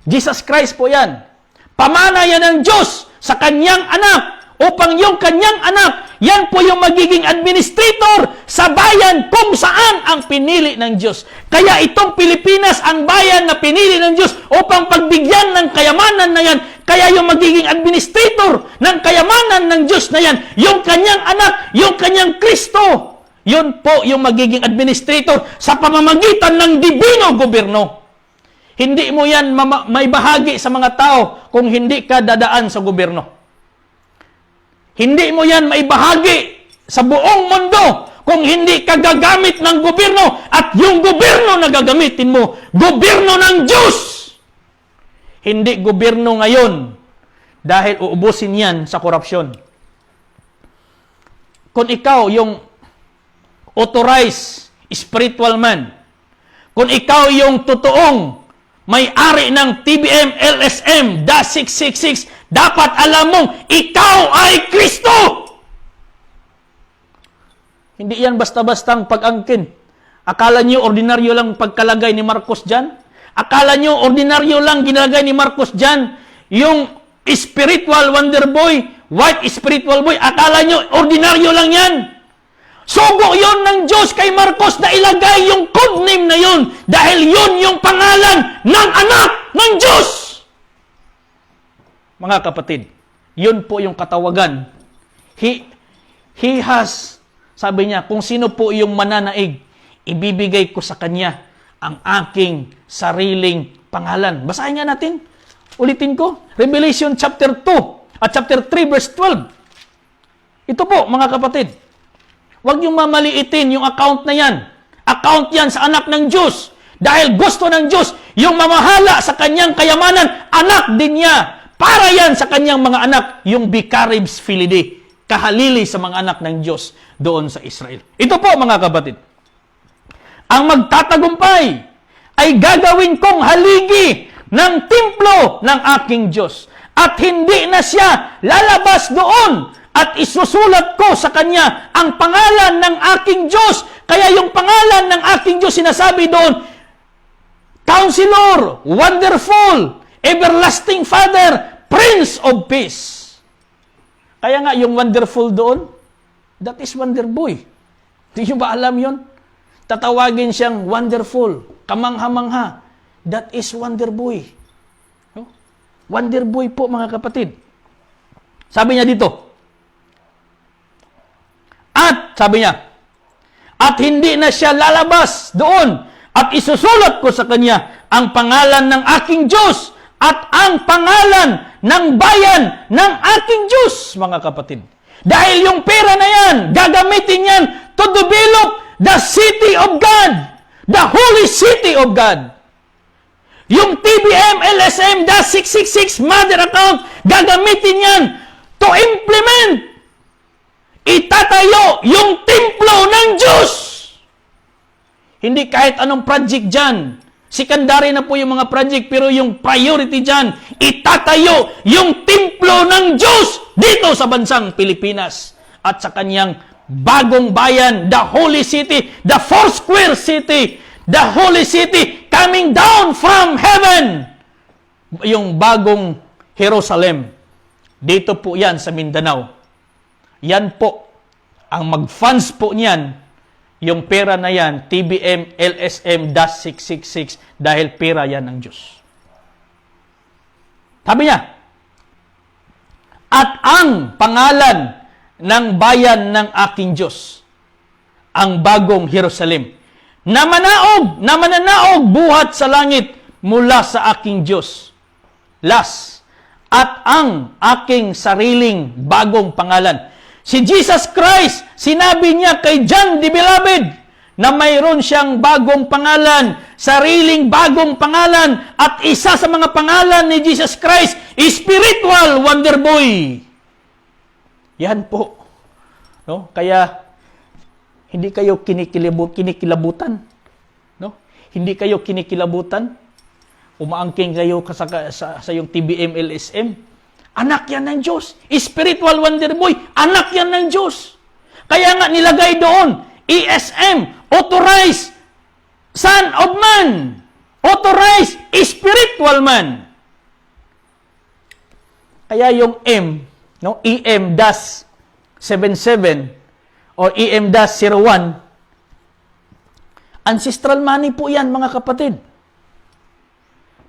Jesus Christ po yan. Pamana yan ng Diyos sa kanyang anak upang yung kanyang anak, yan po yung magiging administrator sa bayan kung saan ang pinili ng Diyos. Kaya itong Pilipinas, ang bayan na pinili ng Diyos upang pagbigyan ng kayamanan na yan, kaya yung magiging administrator ng kayamanan ng Diyos na yan, yung kanyang anak, yung kanyang Kristo, yun po yung magiging administrator sa pamamagitan ng dibino gobyerno. Hindi mo yan may bahagi sa mga tao kung hindi ka dadaan sa gobyerno. Hindi mo yan maibahagi sa buong mundo kung hindi ka gagamit ng gobyerno at yung gobyerno na gagamitin mo, gobyerno ng Diyos. Hindi gobyerno ngayon dahil uubusin yan sa korupsyon. Kung ikaw yung authorized spiritual man, kung ikaw yung totoong may-ari ng TBM LSM-666, dapat alam mong ikaw ay Kristo. Hindi yan basta-bastang pag-angkin. Akala nyo ordinaryo lang pagkalagay ni Marcos dyan? Akala nyo ordinaryo lang ginalagay ni Marcos dyan? Yung spiritual wonder boy, white spiritual boy, akala nyo ordinaryo lang yan? Sugo yon ng Diyos kay Marcos na ilagay yung codename na yon dahil yon yung pangalan ng anak ng Diyos. Mga kapatid, yun po yung katawagan. He has, sabi niya, kung sino po yung mananaig, ibibigay ko sa kanya ang aking sariling pangalan. Basahin nga natin. Ulitin ko. Revelation chapter 2 at chapter 3 verse 12. Ito po, mga kapatid. Huwag niyong mamaliitin yung account na yan. Account yan sa anak ng Diyos. Dahil gusto ng Diyos, yung mamahala sa kanyang kayamanan, anak din niya. Para yan sa kanyang mga anak, yung Vicarius Filii. kahalili sa mga anak ng Diyos doon sa Israel. Ito po mga kapatid, ang magtatagumpay ay gagawin kong haligi ng templo ng aking Diyos. At hindi na siya lalabas doon at isusulat ko sa kanya ang pangalan ng aking Diyos. Kaya yung pangalan ng aking Diyos sinasabi doon, Counselor, Wonderful, Everlasting Father, Prince of Peace. Kaya nga yung wonderful doon, that is Wonder Boy. Di nyo ba alam yon? Tatawagin siyang wonderful, kamangha-mangha. That is Wonder Boy. No? Wonder Boy po mga kapatid. Sabi niya dito, sabi niya, at hindi na siya lalabas doon at isusulat ko sa kanya ang pangalan ng aking Diyos at ang pangalan ng bayan ng aking Diyos, mga kapatid. Dahil yung pera na yan, gagamitin yan to develop the city of God, the holy city of God. Yung TBM, LSM, -666 mother account, gagamitin yan to implement, itatayo yung templo ng Diyos. Hindi kahit anong project dyan. Secondary na po yung mga project, pero yung priority dyan, itatayo yung templo ng Diyos dito sa bansang Pilipinas at sa kanyang bagong bayan, the holy city, the Foursquare city, the holy city coming down from heaven. Yung bagong Jerusalem. Dito po yan sa Mindanao. Yan po, ang mag-funds po niyan, yung pera na yan, TBM LSM -666, dahil pera yan ng Diyos. Sabi niya, at ang pangalan ng bayan ng aking Diyos, ang bagong Jerusalem, na mananaog buhat sa langit mula sa aking Diyos. Last, at ang aking sariling bagong pangalan. Si Jesus Christ, sinabi niya kay John the Beloved na mayroon siyang bagong pangalan, sariling bagong pangalan, at isa sa mga pangalan ni Jesus Christ, Spiritual Wonder Boy. Yan po. No? Kaya, hindi kayo kinikilabutan. No? Hindi kayo kinikilabutan. Umaangking kayo sa yung TBM, LSM. Anak yan ng Diyos. Spiritual Wonder Boy, anak yan ng Diyos. Kaya nga nilagay doon, ESM, Authorized Son of Man. Authorized Spiritual Man. Kaya yung M, no, EM-77 o EM-01, ancestral money po yan, mga kapatid.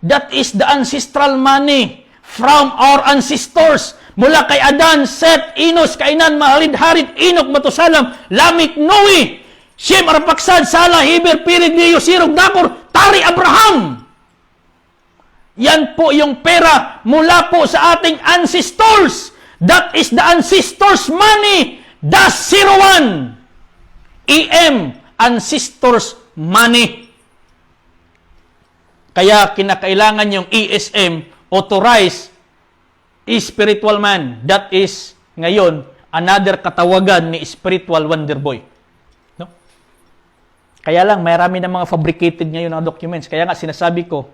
That is the ancestral money from our ancestors. Mula kay Adan, Seth, Enos, Kainan, Mahalid, Harit, Enoch, Matusalam, Lamik, Noe, Shem, Arpaksad, Sala, Heber, Pirid, Neo, Sirog, Nakor, Tari, Abraham. Yan po yung pera mula po sa ating ancestors. That is the ancestors money. Das 01. EM, ancestors money. Kaya kinakailangan yung ESM, Authorized Spiritual Man. That is, ngayon, another katawagan ni Spiritual Wonder Boy. No? Kaya lang, marami na mga fabricated ngayon na documents. Kaya nga, sinasabi ko,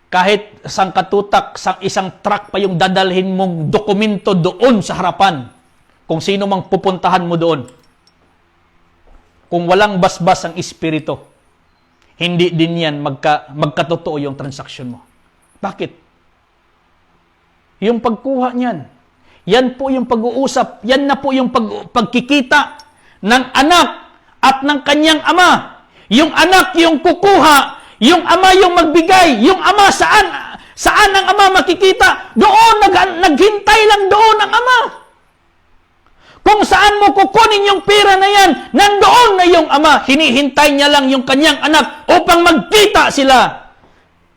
kahit isang katutak, isang truck pa yung dadalhin mong dokumento doon sa harapan, kung sino mang pupuntahan mo doon, kung walang basbas ang espiritu, hindi din yan magkatotoo yung transaksyon mo. Bakit? Yung pagkuha niyan, yan po yung pag-uusap, yan na po yung pagkikita ng anak at ng kanyang ama. Yung anak yung kukuha, yung ama yung magbigay, yung ama saan ang ama makikita? Doon, naghintay lang doon ang ama. Kung saan mo kukunin yung pera na yan, nandoon na yung ama. Hinihintay niya lang yung kanyang anak upang magkita sila.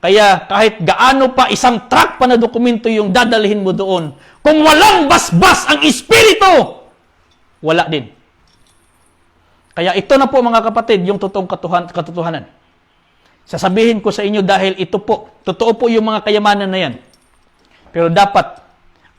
Kaya kahit gaano pa isang truck pa na dokumento yung dadalhin mo doon, kung walang basbas ang espiritu, wala din. Kaya ito na po mga kapatid, yung totoong katotohanan. Sasabihin ko sa inyo dahil ito po, totoo po yung mga kayamanan na yan. Pero dapat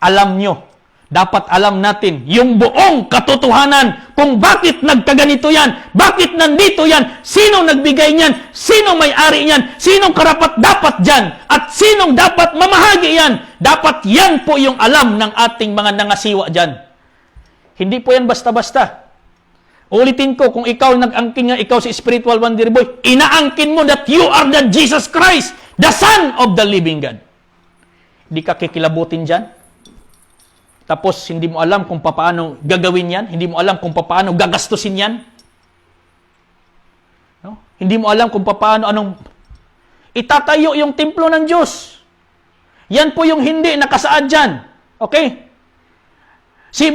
alam nyo dapat alam natin yung buong katotohanan kung bakit nagkaganito yan, bakit nandito yan, sinong nagbigay niyan, sinong may-ari niyan, sinong karapat-dapat dyan, at sinong dapat mamahagi yan. Dapat yan po yung alam ng ating mga nangasiwa dyan. Hindi po yan basta-basta. Ulitin ko, kung ikaw nag-angkin nga, ikaw si spiritual wonder boy, inaangkin mo that you are the Jesus Christ, the Son of the living God. Hindi ka kikilabutin dyan. Tapos, hindi mo alam kung paano gagawin yan. Hindi mo alam kung paano gagastusin yan. No? Hindi mo alam kung paano, itatayo yung templo ng Diyos. Yan po yung hindi nakasaad dyan. Okay? Si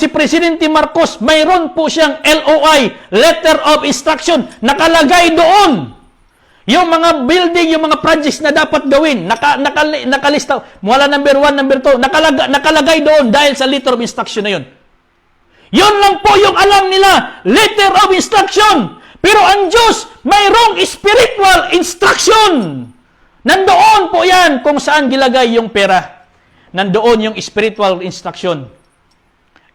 Presidente Marcos, mayroon po siyang LOI, Letter of Instruction, nakalagay doon. Yung mga building, yung mga projects na dapat gawin, nakalista, mula number 1, number 2, nakalagay doon dahil sa letter of instruction na yun. Yun lang po yung alam nila, letter of instruction. Pero ang Diyos, mayroong spiritual instruction. Nandoon po yan kung saan gilagay yung pera. Nandoon yung spiritual instruction.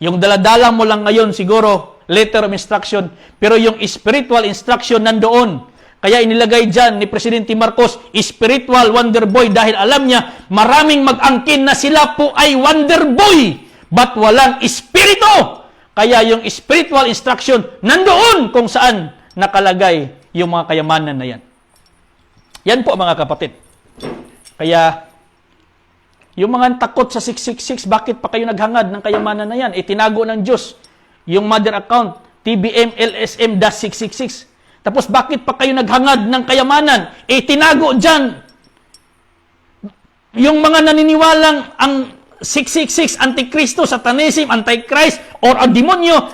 Yung daladala mo lang ngayon siguro, letter of instruction, pero yung spiritual instruction nandoon. Kaya inilagay dyan ni Presidente Marcos, spiritual wonder boy, dahil alam niya, maraming mag-angkin na sila po ay wonder boy, but walang espiritu. Kaya yung spiritual instruction, nandoon kung saan nakalagay yung mga kayamanan na yan. Yan po mga kapatid. Kaya, yung mga takot sa 666, bakit pa kayo naghangad ng kayamanan na yan? Itinago ng Diyos. Yung mother account, TBM LSM-666. Tapos bakit pa kayo naghangad ng kayamanan? Tinago dyan. Yung mga naniniwalang ang 666, Antikristo, Satanism, Antichrist, or ang demonyo,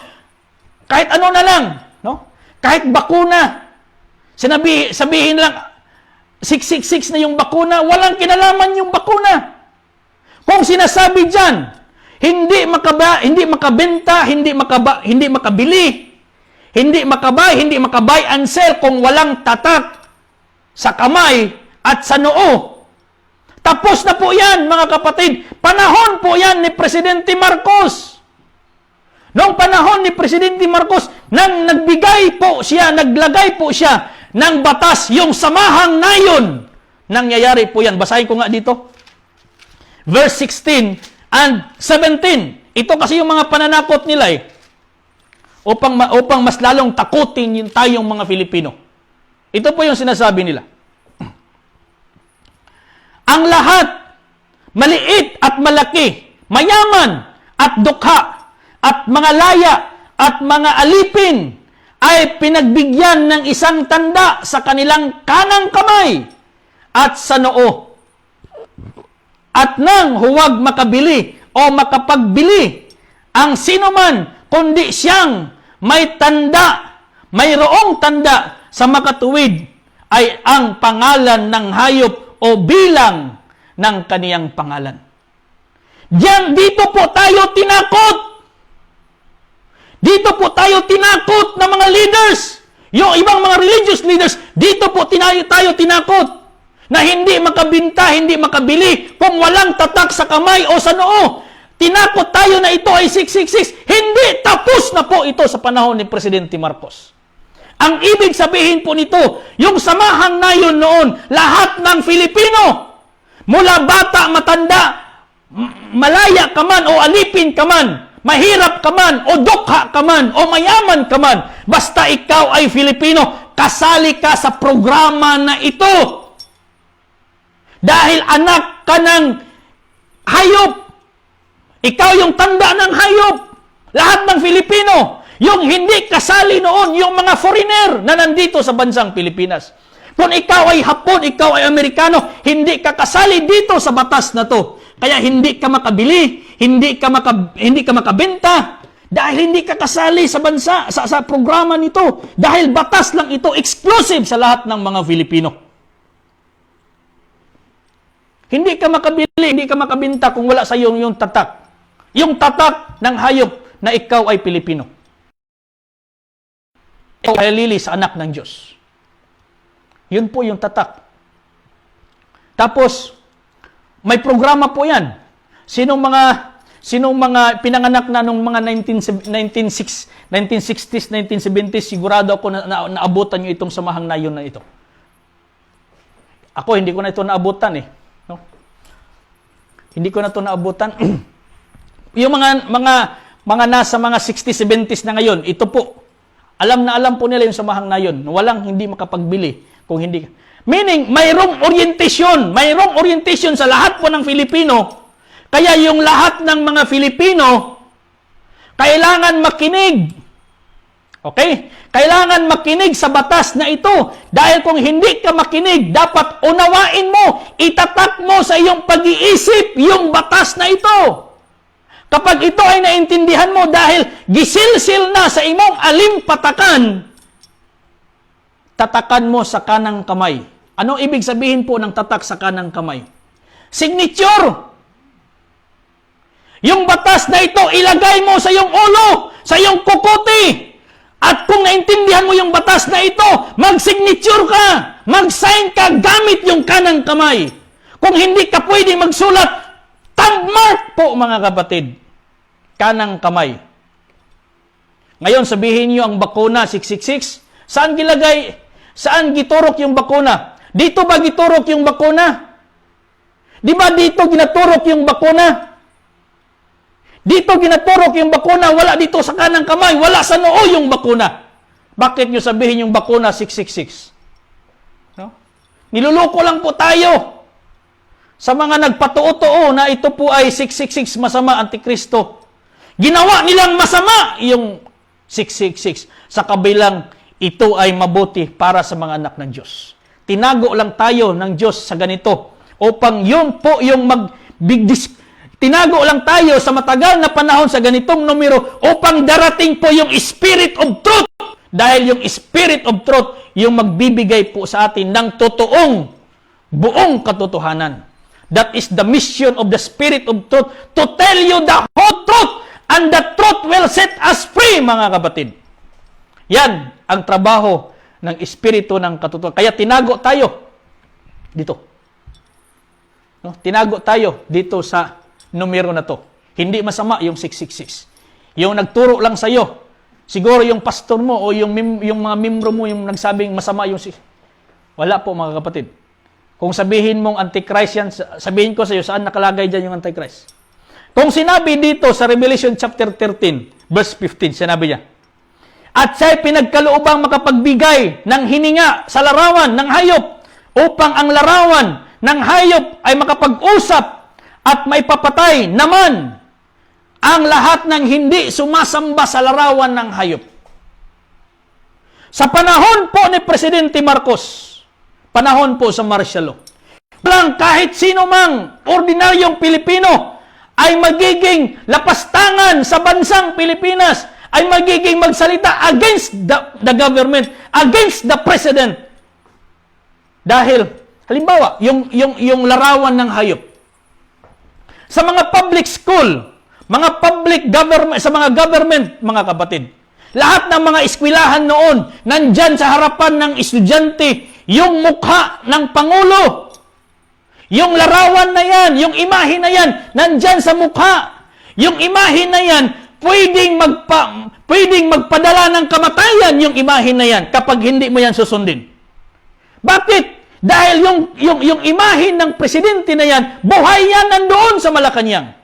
kahit ano na lang, no? Kahit bakuna, sabihin lang, 666 na yung bakuna, walang kinalaman yung bakuna. Kung sinasabi dyan, hindi makabenta, hindi makabili, hindi makabay and sell kung walang tatak sa kamay at sa noo. Tapos na po yan, mga kapatid. Panahon po yan ni Presidente Marcos. Noong panahon ni Presidente Marcos, nang naglagay po siya ng batas, yung samahang nayon. Nangyayari po yan. Basahin ko nga dito. Verse 16 and 17. Ito kasi yung mga pananakot nila upang mas lalong takutin yung tayong mga Filipino. Ito po yung sinasabi nila. Ang lahat, maliit at malaki, mayaman at dukha, at mga laya at mga alipin, ay pinagbigyan ng isang tanda sa kanilang kanang kamay at sa noo. At nang huwag makabili o makapagbili ang sinuman, kundi siyang may tanda, mayroong tanda sa makatuwid ay ang pangalan ng hayop o bilang ng kaniyang pangalan. Dito po tayo tinakot. Dito po tayo tinakot ng mga leaders. Yung ibang mga religious leaders, dito po tayo tinakot na hindi makabinta, hindi makabili kung walang tatak sa kamay o sa noo. Tinakot tayo na ito ay 666. Hindi, tapos na po ito sa panahon ni Presidente Marcos. Ang ibig sabihin po nito, yung samahang nayon noon, lahat ng Filipino, mula bata, matanda, malaya ka man o alipin ka man, mahirap ka man o dukha ka man o mayaman ka man, basta ikaw ay Filipino, kasali ka sa programa na ito. Dahil anak ka ng hayop. Ikaw yung tanda ng hayop. Lahat ng Filipino. Yung hindi kasali noon, yung mga foreigner na nandito sa bansang Pilipinas. Kung ikaw ay Hapon, ikaw ay Amerikano, hindi ka kasali dito sa batas na to. Kaya hindi ka makabili, hindi ka makabenta, dahil hindi ka kasali sa bansa, sa programa nito. Dahil batas lang ito, exclusive sa lahat ng mga Filipino. Hindi ka makabili, hindi ka makabenta kung wala sa iyo yung tatak. Yung tatak ng hayop na ikaw ay Pilipino. Ikaw ay lili sa anak ng Diyos. Yun po yung tatak. Tapos, may programa po yan. Sinong Sinong mga pinanganak na nung mga 1960s, 1970s, sigurado ako na naabutan nyo itong samahang nayon na ito. Ako, hindi ko na ito naabutan eh. No? Hindi ko na ito naabutan. Yung mga nasa mga 60s, 70s na ngayon, ito po, alam na alam po nila yung samahang nayon. Walang hindi makapagbili kung hindi. Meaning, mayroong orientation sa lahat po ng Filipino. Kaya yung lahat ng mga Filipino, kailangan makinig. Okay? Kailangan makinig sa batas na ito. Dahil kung hindi ka makinig, dapat unawain mo, itatak mo sa iyong pag-iisip yung batas na ito. Kapag ito ay naintindihan mo dahil gisilsil na sa imong alimpatakan, tatakan mo sa kanang kamay. Ano ibig sabihin po ng tatak sa kanang kamay? Signature! Yung batas na ito, ilagay mo sa iyong ulo, sa iyong kukote. At kung naintindihan mo yung batas na ito, mag-signature ka, mag-sign ka gamit yung kanang kamay. Kung hindi ka pwede magsulat, thumb mark po mga kapatid. Kanang kamay. Ngayon sabihin niyo ang bakuna 666, saan gilagay? Saan giturok yung bakuna? Dito ba giturok yung bakuna? Di ba dito ginaturok yung bakuna? Dito ginaturok yung bakuna, wala dito sa kanang kamay, wala sa noo yung bakuna. Bakit nyo sabihin yung bakuna 666? No? Niluloko lang po tayo sa mga nagpatuo-tuo na ito po ay 666 masama, antikristo. Ginawa nilang masama yung 666 sa kabilang ito ay mabuti para sa mga anak ng Diyos. Tinago lang tayo ng Diyos sa ganito upang yun po yung tinago lang tayo sa matagal na panahon sa ganitong numero upang darating po yung Spirit of Truth. Dahil yung Spirit of Truth yung magbibigay po sa atin ng totoong, buong katotohanan. That is the mission of the Spirit of Truth to tell you the whole truth and the truth will set us free, mga kapatid. Yan ang trabaho ng Espiritu ng katotohanan. Kaya tinago tayo dito. No? Tinago tayo dito sa numero na to. Hindi masama yung 666. Yung nagturo lang sa iyo, siguro yung pastor mo o yung mga membro mo yung nagsabing masama yung 6. Wala po mga kapatid. Kung sabihin mong antichrist yan, sabihin ko sa iyo saan nakalagay dyan yung antichrist. Kung sinabi dito sa Revelation chapter 13, verse 15, sinabi niya, at siya'y pinagkaloobang makapagbigay ng hininga sa larawan ng hayop upang ang larawan ng hayop ay makapag-usap at may papatay naman ang lahat ng hindi sumasamba sa larawan ng hayop. Sa panahon po ni Presidente Marcos, panahon po sa martial law, walang kahit sino mang ordinaryong Pilipino ay magiging lapastangan sa bansang Pilipinas, ay magiging magsalita against the government, against the president. Dahil, halimbawa, yung larawan ng hayop, sa mga public school, mga public government, sa mga government, mga kapatid, lahat ng mga eskwelahan noon, nandyan sa harapan ng estudyante, yung mukha ng Pangulo. Yung larawan na yan, yung imahe na yan, nandyan sa mukha. Yung imahe na yan, pwedeng magpadala ng kamatayan yung imahe na yan kapag hindi mo yan susundin. Bakit? Dahil yung imahe ng presidente na yan, buhay yan nandoon sa Malacanang.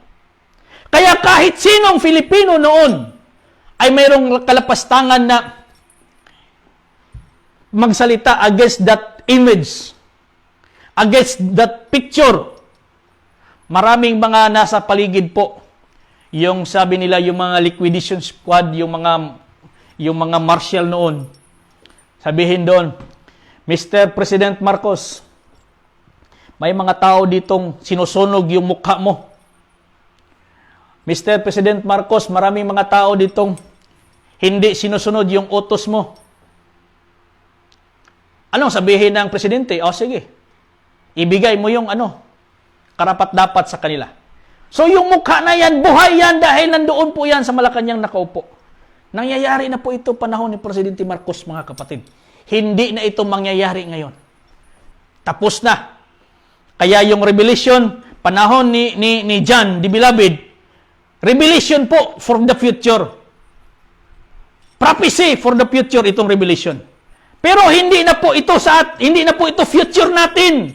Kaya kahit sinong Filipino noon ay mayroong kalapastangan na magsalita against that image, against that picture. Maraming mga nasa paligid po, yung sabi nila, yung mga liquidation squad, yung mga martial noon, sabihin doon, Mr. President Marcos, may mga tao ditong sinusunog yung mukha mo. Mr. President Marcos, maraming mga tao ditong hindi sinusunod yung utos mo. Anong sabihin ng presidente? O sige, ibigay mo yung karapat-dapat sa kanila. So yung mukha na yan, buhay yan dahil nandoon po yan sa Malacanang nakaupo. Nangyayari na po ito panahon ni Presidente Marcos, mga kapatid. Hindi na ito mangyayari ngayon. Tapos na. Kaya yung Revelation, panahon ni John, the Beloved, Revelation po for the future. Prophecy for the future itong revelation. Pero hindi na po ito future natin.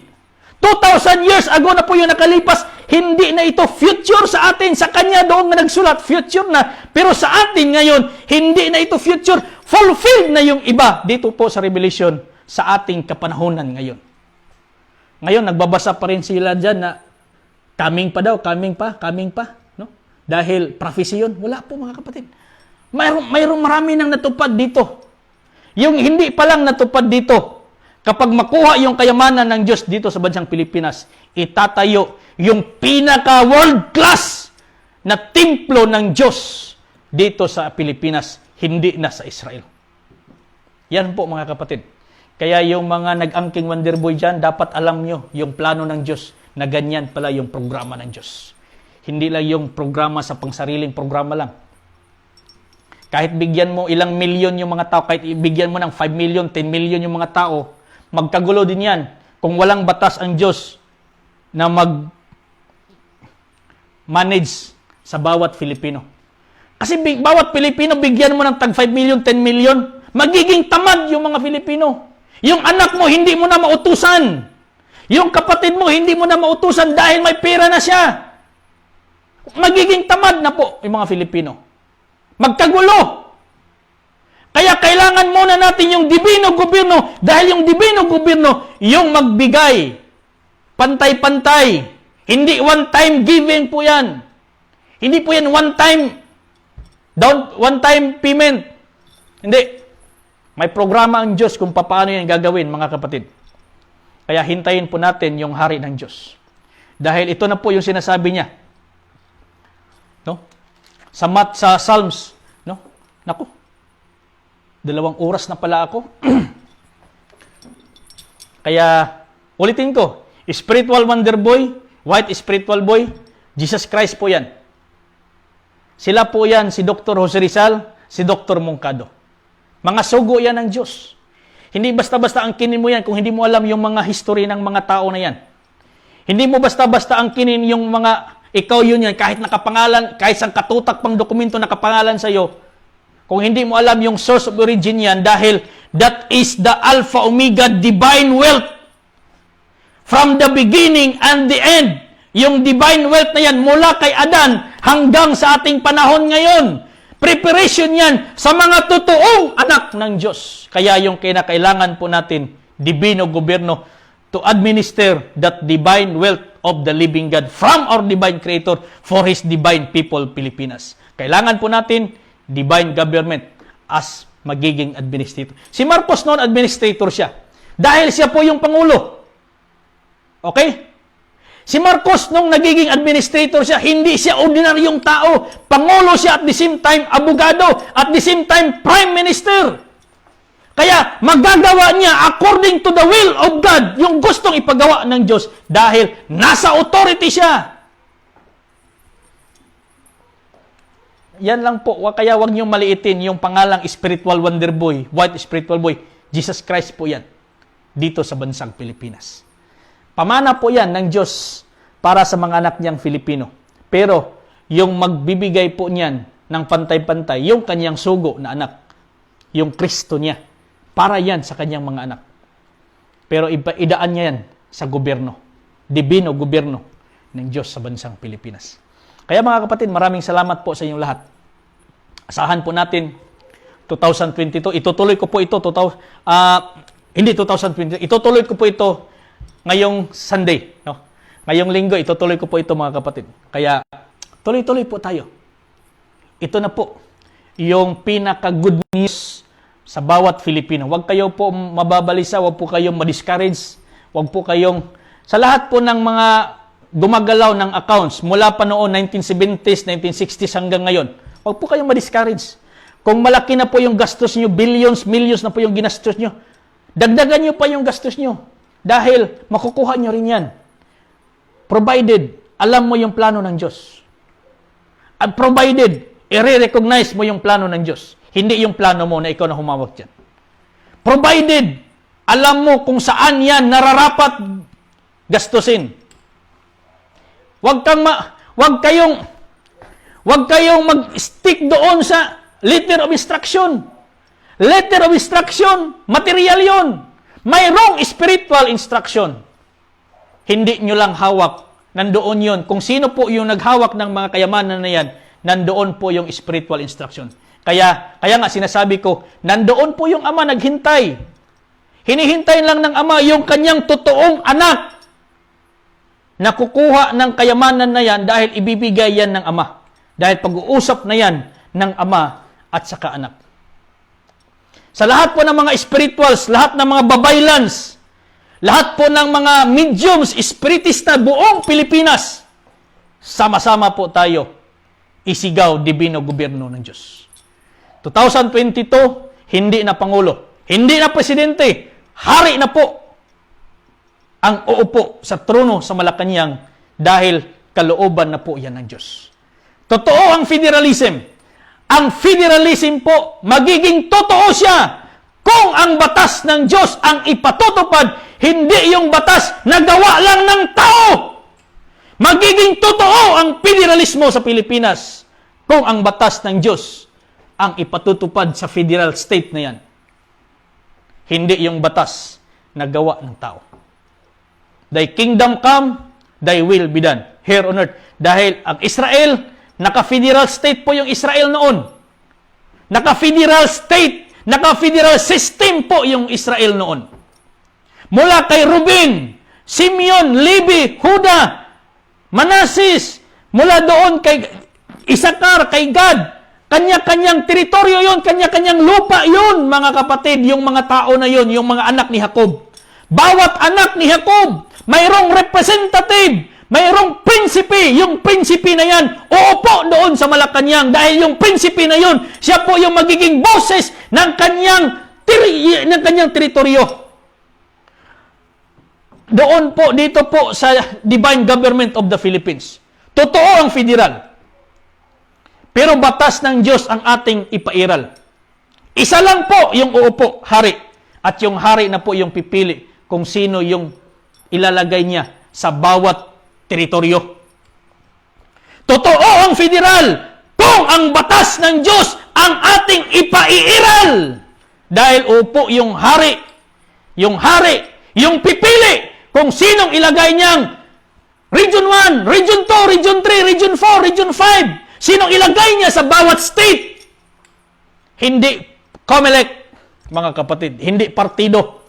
2,000 years ago na po yung nakalipas, hindi na ito future sa atin. Sa kanya doon nga nagsulat, future na. Pero sa atin ngayon, hindi na ito future. Fulfilled na yung iba dito po sa Revelation sa ating kapanahonan ngayon. Ngayon, nagbabasa pa rin sila dyan na coming pa. No? Dahil prophecy yun. Wala po mga kapatid. Mayroong marami nang natupad dito. Yung hindi pa lang natupad dito, kapag makuha yung kayamanan ng Diyos dito sa bansang Pilipinas, itatayo yung pinaka-world class na templo ng Diyos dito sa Pilipinas, hindi na sa Israel. Yan po mga kapatid. Kaya yung mga nag-angking Wonder Boy dyan, dapat alam nyo yung plano ng Diyos na ganyan pala yung programa ng Diyos. Hindi lang yung programa sa pangsariling programa lang. Kahit bigyan mo ilang milyon yung mga tao, kahit bigyan mo ng 5 million, 10 million yung mga tao, magkagulo din yan kung walang batas ang Diyos na mag-manage sa bawat Filipino. Kasi bawat Pilipino, bigyan mo ng tag 5 million, 10 million, magiging tamad yung mga Filipino. Yung anak mo, hindi mo na mautusan. Yung kapatid mo, hindi mo na mautusan dahil may pera na siya. Magiging tamad na po yung mga Filipino. Magkagulo. Kaya kailangan muna natin yung divino gobyerno dahil yung divino gobyerno yung magbigay. Pantay-pantay. Hindi one-time giving po yan. Hindi po yan one-time payment. Hindi. May programa ang Diyos kung paano yan gagawin, mga kapatid. Kaya hintayin po natin yung hari ng Diyos. Dahil ito na po yung sinasabi niya. No? Sa Psalms, no? Naku, 2 oras na pala ako. Kaya, ulitin ko, spiritual wonder boy, white spiritual boy, Jesus Christ po yan. Sila po yan, si Dr. Jose Rizal, si Dr. Moncado. Mga sugo yan ng Diyos. Hindi basta-basta angkinin mo yan kung hindi mo alam yung mga history ng mga tao na yan. Hindi mo basta-basta angkinin yung mga ikaw yun yan, kahit nakapangalan, kahit sang katutak pang dokumento nakapangalan sa'yo, kung hindi mo alam yung source of origin yan, dahil that is the Alpha Omega divine wealth. From the beginning and the end, yung divine wealth na yan, mula kay Adan hanggang sa ating panahon ngayon. Preparation yan sa mga totoong anak ng Diyos. Kaya yung kinakailangan po natin, divino gobyerno, to administer that divine wealth of the living God from our divine Creator for His divine people, Pilipinas. Kailangan po natin divine government as magiging administrator. Si Marcos noon, administrator siya. Dahil siya po yung Pangulo. Okay? Si Marcos nung nagiging administrator siya, hindi siya ordinaryong tao. Pangulo siya at the same time, abogado, at the same time, prime minister. Kaya magagawa niya according to the will of God yung gustong ipagawa ng Diyos dahil nasa authority siya. Yan lang po. Kaya wag niyong maliitin yung pangalang spiritual wonder boy, white spiritual boy. Jesus Christ po yan. Dito sa bansang Pilipinas. Pamana po yan ng Diyos para sa mga anak niyang Filipino. Pero yung magbibigay po niyan ng pantay-pantay, yung kanyang sugo na anak, yung Kristo niya, para yan sa kanyang mga anak. Pero idaan niya yan sa gobyerno, divino gobyerno ng Diyos sa bansang Pilipinas. Kaya mga kapatid, maraming salamat po sa inyong lahat. Asahan po natin, 2022, itutuloy ko po ito, hindi 2022, itutuloy ko po ito ngayong Sunday. No? Ngayong linggo, itutuloy ko po ito mga kapatid. Kaya, tuloy-tuloy po tayo. Ito na po, yung pinaka-good news sa bawat Filipino. Huwag kayo po mababalisa, huwag po kayong ma-discourage, huwag po kayong, sa lahat po ng mga gumagalaw ng accounts, mula pa noon 1970s, 1960s hanggang ngayon, huwag po kayong ma-discourage. Kung malaki na po yung gastos nyo, billions, millions na po yung ginastos nyo, dagdagan nyo pa yung gastos nyo. Dahil makukuha nyo rin yan. Provided, alam mo yung plano ng Diyos. And provided, i-recognize mo yung plano ng Diyos. Hindi yung plano mo na ikaw na humawak dyan. Provided, alam mo kung saan yan nararapat gastusin. Huwag Huwag kayong mag-stick doon sa letter of instruction. Letter of instruction, material yon. Mayroong spiritual instruction. Hindi nyo lang hawak. Nandoon yon. Kung sino po yung naghawak ng mga kayamanan na yan, nandoon po yung spiritual instruction. Kaya nga sinasabi ko, nandoon po yung Ama naghintay. Hinihintay lang ng Ama yung kanyang totoong anak na kukuha ng kayamanan na yan dahil ibibigay yan ng Ama. Dahil pag-uusap na yan ng Ama at saka anak. Sa lahat po ng mga spirituals, lahat ng mga babaylans, lahat po ng mga mediums, spiritista, buong Pilipinas, sama-sama po tayo isigaw dibino gobyerno ng Diyos. 2022, hindi na Pangulo, hindi na Presidente, hari na po ang uupo sa trono sa Malacanang dahil kalooban na po yan ng Diyos. Totoo ang federalism. Ang federalism po, magiging totoo siya kung ang batas ng Diyos ang ipatutupad, hindi yung batas na gawa lang ng tao. Magiging totoo ang federalismo sa Pilipinas kung ang batas ng Diyos ang ipatutupad sa federal state na yan. Hindi yung batas na gawa ng tao. Thy kingdom come, thy will be done here on earth. Dahil ang Israel, naka-federal state po yung Israel noon. Naka-federal state, naka-federal system po yung Israel noon. Mula kay Ruben, Simeon, Levi, Huda, Manasseh, mula doon kay Isakar, kay Gad, kanya-kanyang teritoryo yon, kanya-kanyang lupa yon, mga kapatid, yung mga tao na yon, yung mga anak ni Jacob. Bawat anak ni Jacob, mayroong representative, mayroong prinsipe. Yung prinsipe na yan, uupo doon sa Malacanang dahil yung prinsipe na yon, siya po yung magiging boses ng kanyang teritoryo. Doon po, dito po sa Divine Government of the Philippines. Totoo ang federal. Pero batas ng Diyos ang ating ipairal. Isa lang po yung uupo, hari. At yung hari na po yung pipili kung sino yung ilalagay niya sa bawat teritoryo. Totoo ang federal kung ang batas ng Diyos ang ating ipaiiral. Dahil upo yung hari, yung pipili kung sinong ilagay niyang Region 1, Region 2, Region 3, Region 4, Region 5. Sinong ilagay niya sa bawat state. Hindi COMELEC, mga kapatid, hindi partido.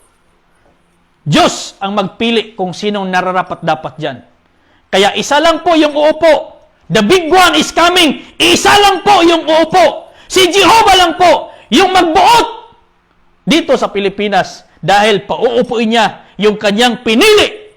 Diyos ang magpili kung sinong nararapat dapat dyan. Kaya isa lang po yung uupo. The big one is coming. Isa lang po yung uupo. Si Jehovah lang po yung magbuot dito sa Pilipinas dahil pauupuin niya yung kanyang pinili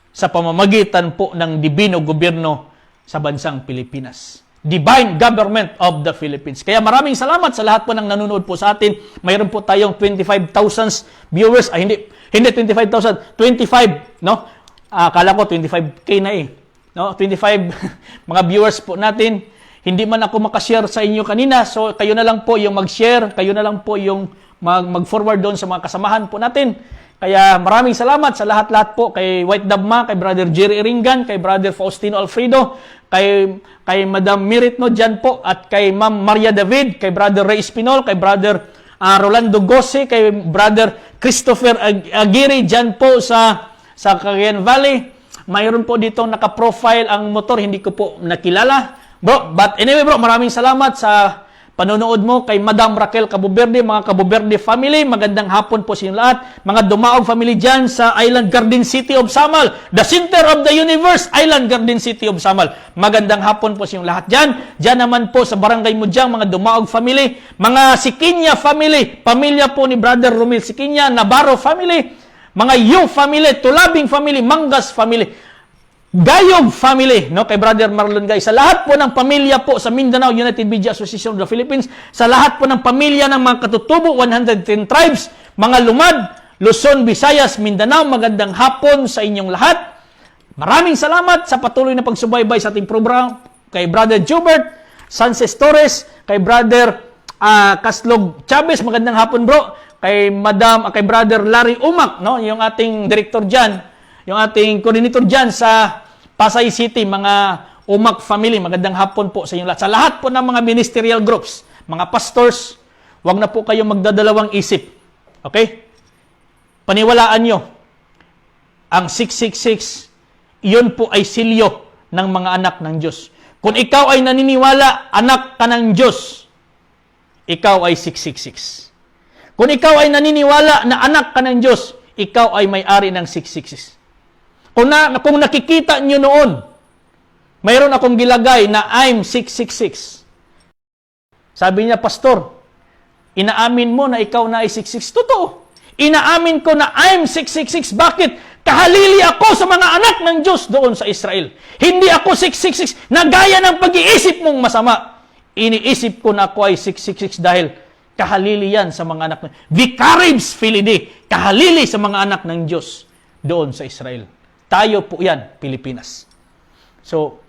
sa pamamagitan po ng dibino gobyerno sa bansang Pilipinas. Divine Government of the Philippines. Kaya maraming salamat sa lahat po ng nanonood po sa atin. Mayroon po tayong 25,000 viewers. Hindi 25,000, 25, no? Akala ko 25K na eh. No? 25 mga viewers po natin. Hindi man ako makashare sa inyo kanina, so kayo na lang po yung mag-share, kayo na lang po yung mag-forward doon sa mga kasamahan po natin. Kaya maraming salamat sa lahat-lahat po, kay White Dabma, kay Brother Jerry Ringan, kay Brother Faustino Alfredo, kay Madam Miritno dyan po, at kay Ma'am Maria David, kay Brother Ray Espinol, kay Brother Rolando Gose, kay Brother Christopher Aguirre dyan po sa Cagayan Valley. Mayroon po dito naka-profile ang motor, hindi ko po nakilala. Bro, but anyway bro, maraming salamat sa panonood mo kay Madam Raquel Cabuberde, mga Cabuberde family. Magandang hapon po sa inyo lahat. Mga Dumaog family dyan sa Island Garden City of Samal. The center of the universe, Island Garden City of Samal. Magandang hapon po sa inyo lahat dyan. Dyan naman po sa Barangay Mudyang, mga Dumaog family. Mga Sikinya family, pamilya po ni Brother Romil Sikinya, Navarro family. Mga Yu family, Tulabing family, Mangas family. Gayog family, no, kay Brother Marlon Gay, sa lahat po ng pamilya po sa Mindanao United Media Association of the Philippines, sa lahat po ng pamilya ng mga katutubo, 110 tribes, mga Lumad, Luzon, Visayas, Mindanao, magandang hapon sa inyong lahat. Maraming salamat sa patuloy na pagsubaybay sa ating program, kay Brother Jubert Sanchez Torres, kay Brother Caslog Chavez, magandang hapon bro, kay Brother Larry Umak, no, yung ating director dyan, yung ating coordinator dyan sa Pasay City, mga Umak family, magandang hapon po sa inyong lahat. Sa lahat po ng mga ministerial groups, mga pastors, wag na po kayong magdadalawang isip. Okay? Paniwalaan nyo, ang 666, iyon po ay silyo ng mga anak ng Diyos. Kung ikaw ay naniniwala, anak ka ng Diyos, ikaw ay 666. Kung ikaw ay naniniwala na anak ka ng Diyos, ikaw ay may-ari ng 666. Kung nakikita nyo noon, mayroon akong gilagay na I'm 666. Sabi niya, Pastor, inaamin mo na ikaw na ay 666. Totoo. Inaamin ko na I'm 666. Bakit? Kahalili ako sa mga anak ng Diyos doon sa Israel. Hindi ako 666 na gaya ng pag-iisip mong masama. Iniisip ko na ako ay 666 dahil kahalili yan sa mga anak ng Vicaribs Filii, kahalili sa mga anak ng Diyos doon sa Israel. Tayo po yan, Pilipinas. So,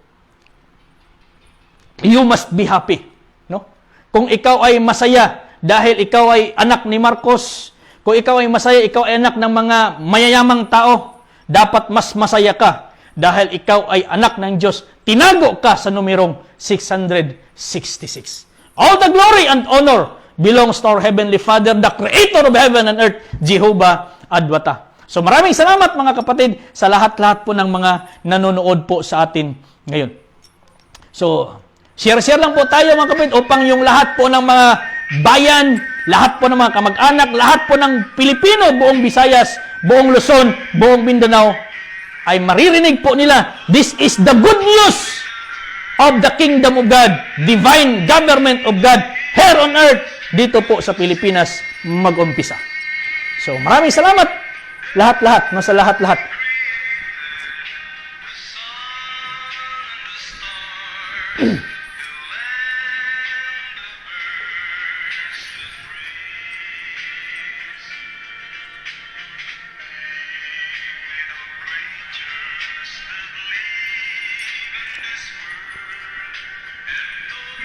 you must be happy. No? Kung ikaw ay masaya dahil ikaw ay anak ni Marcos, kung ikaw ay masaya, ikaw ay anak ng mga mayayamang tao, dapat mas masaya ka dahil ikaw ay anak ng Diyos. Tinago ka sa numerong 666. All the glory and honor belongs to our Heavenly Father, the Creator of heaven and earth, Jehovah Adwata. So maraming salamat mga kapatid sa lahat-lahat po ng mga nanonood po sa atin ngayon. So, share-share lang po tayo mga kapatid upang yung lahat po ng mga bayan, lahat po ng mga kamag-anak, lahat po ng Pilipino, buong Visayas, buong Luzon, buong Mindanao, ay maririnig po nila, this is the good news of the kingdom of God, divine government of God, here on earth, dito po sa Pilipinas, mag-umpisa. So, maraming salamat, lahat-lahat, nasa lahat-lahat.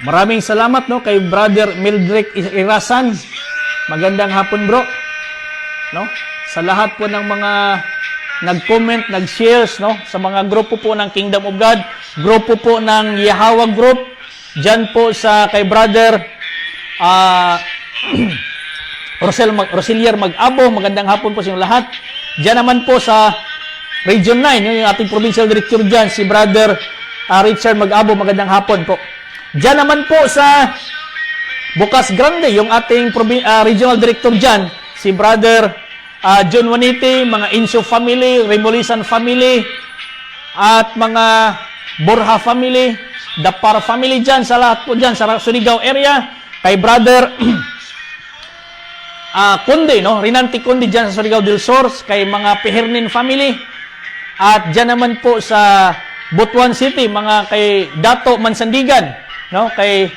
Maraming salamat no kay Brother Mildred Irasan. Magandang hapon, bro. No? Sa lahat po ng mga nag-comment, nag-shares no sa mga grupo po ng Kingdom of God, grupo po ng Yahweh Group, diyan po sa kay Brother Roselier Mag-abo, magandang hapon po sa inyong lahat. Diyan naman po sa Region 9, yung ating provincial director diyan, si Brother Richard Mag-abo, magandang hapon po. Diyan naman po sa Bukas Grande, yung ating regional director dyan, si Brother John Juanite, mga Insyo family, Remolisan family, at mga Borja family, Dapar family dyan, sa lahat po dyan, sa Surigao area, kay Brother Conde, no? Rinanti Conde dyan sa Surigao del Sur, kay mga Pihernin family, at dyan naman po sa Butuan City, mga kay Dato Mansandigan, no, kay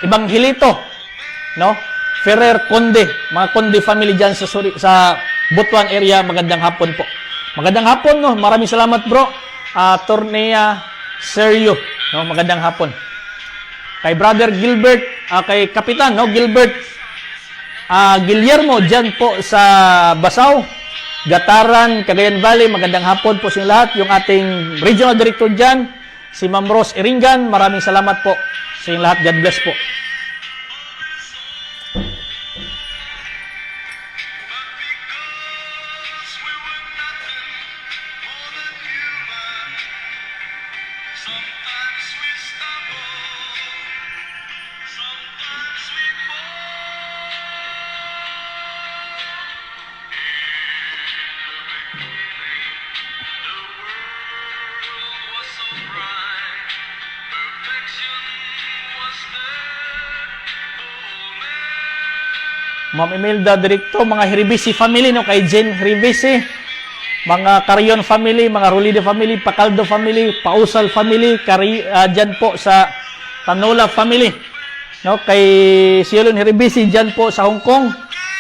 Evangelito, no, Ferrer Conde, mga Conde family diyan sa Butuan area. Magandang hapon po. Magandang hapon, no. Maraming salamat, bro. Tornea Sergio, no, magandang hapon. Kay Brother Gilbert, kay Kapitan, no, Gilbert Guillermo diyan po sa Basaw, Gataran, Cagayan Valley, magandang hapon po sa lahat. Yung ating regional director diyan, si Ma'am Rose Iringan, maraming salamat po sa inyong lahat. God bless po. Ma'am Imelda Directo, mga Hiribisi family, no, kay Jen Hiribisi, mga Carion family, mga Rolide family, Pacaldo family, Pausal family, dyan po sa Tanola family, no, kay Siolon Hiribisi dyan po sa Hong Kong.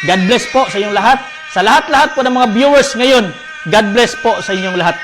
God bless po sa inyong lahat. Sa lahat-lahat po ng mga viewers ngayon, God bless po sa inyong lahat.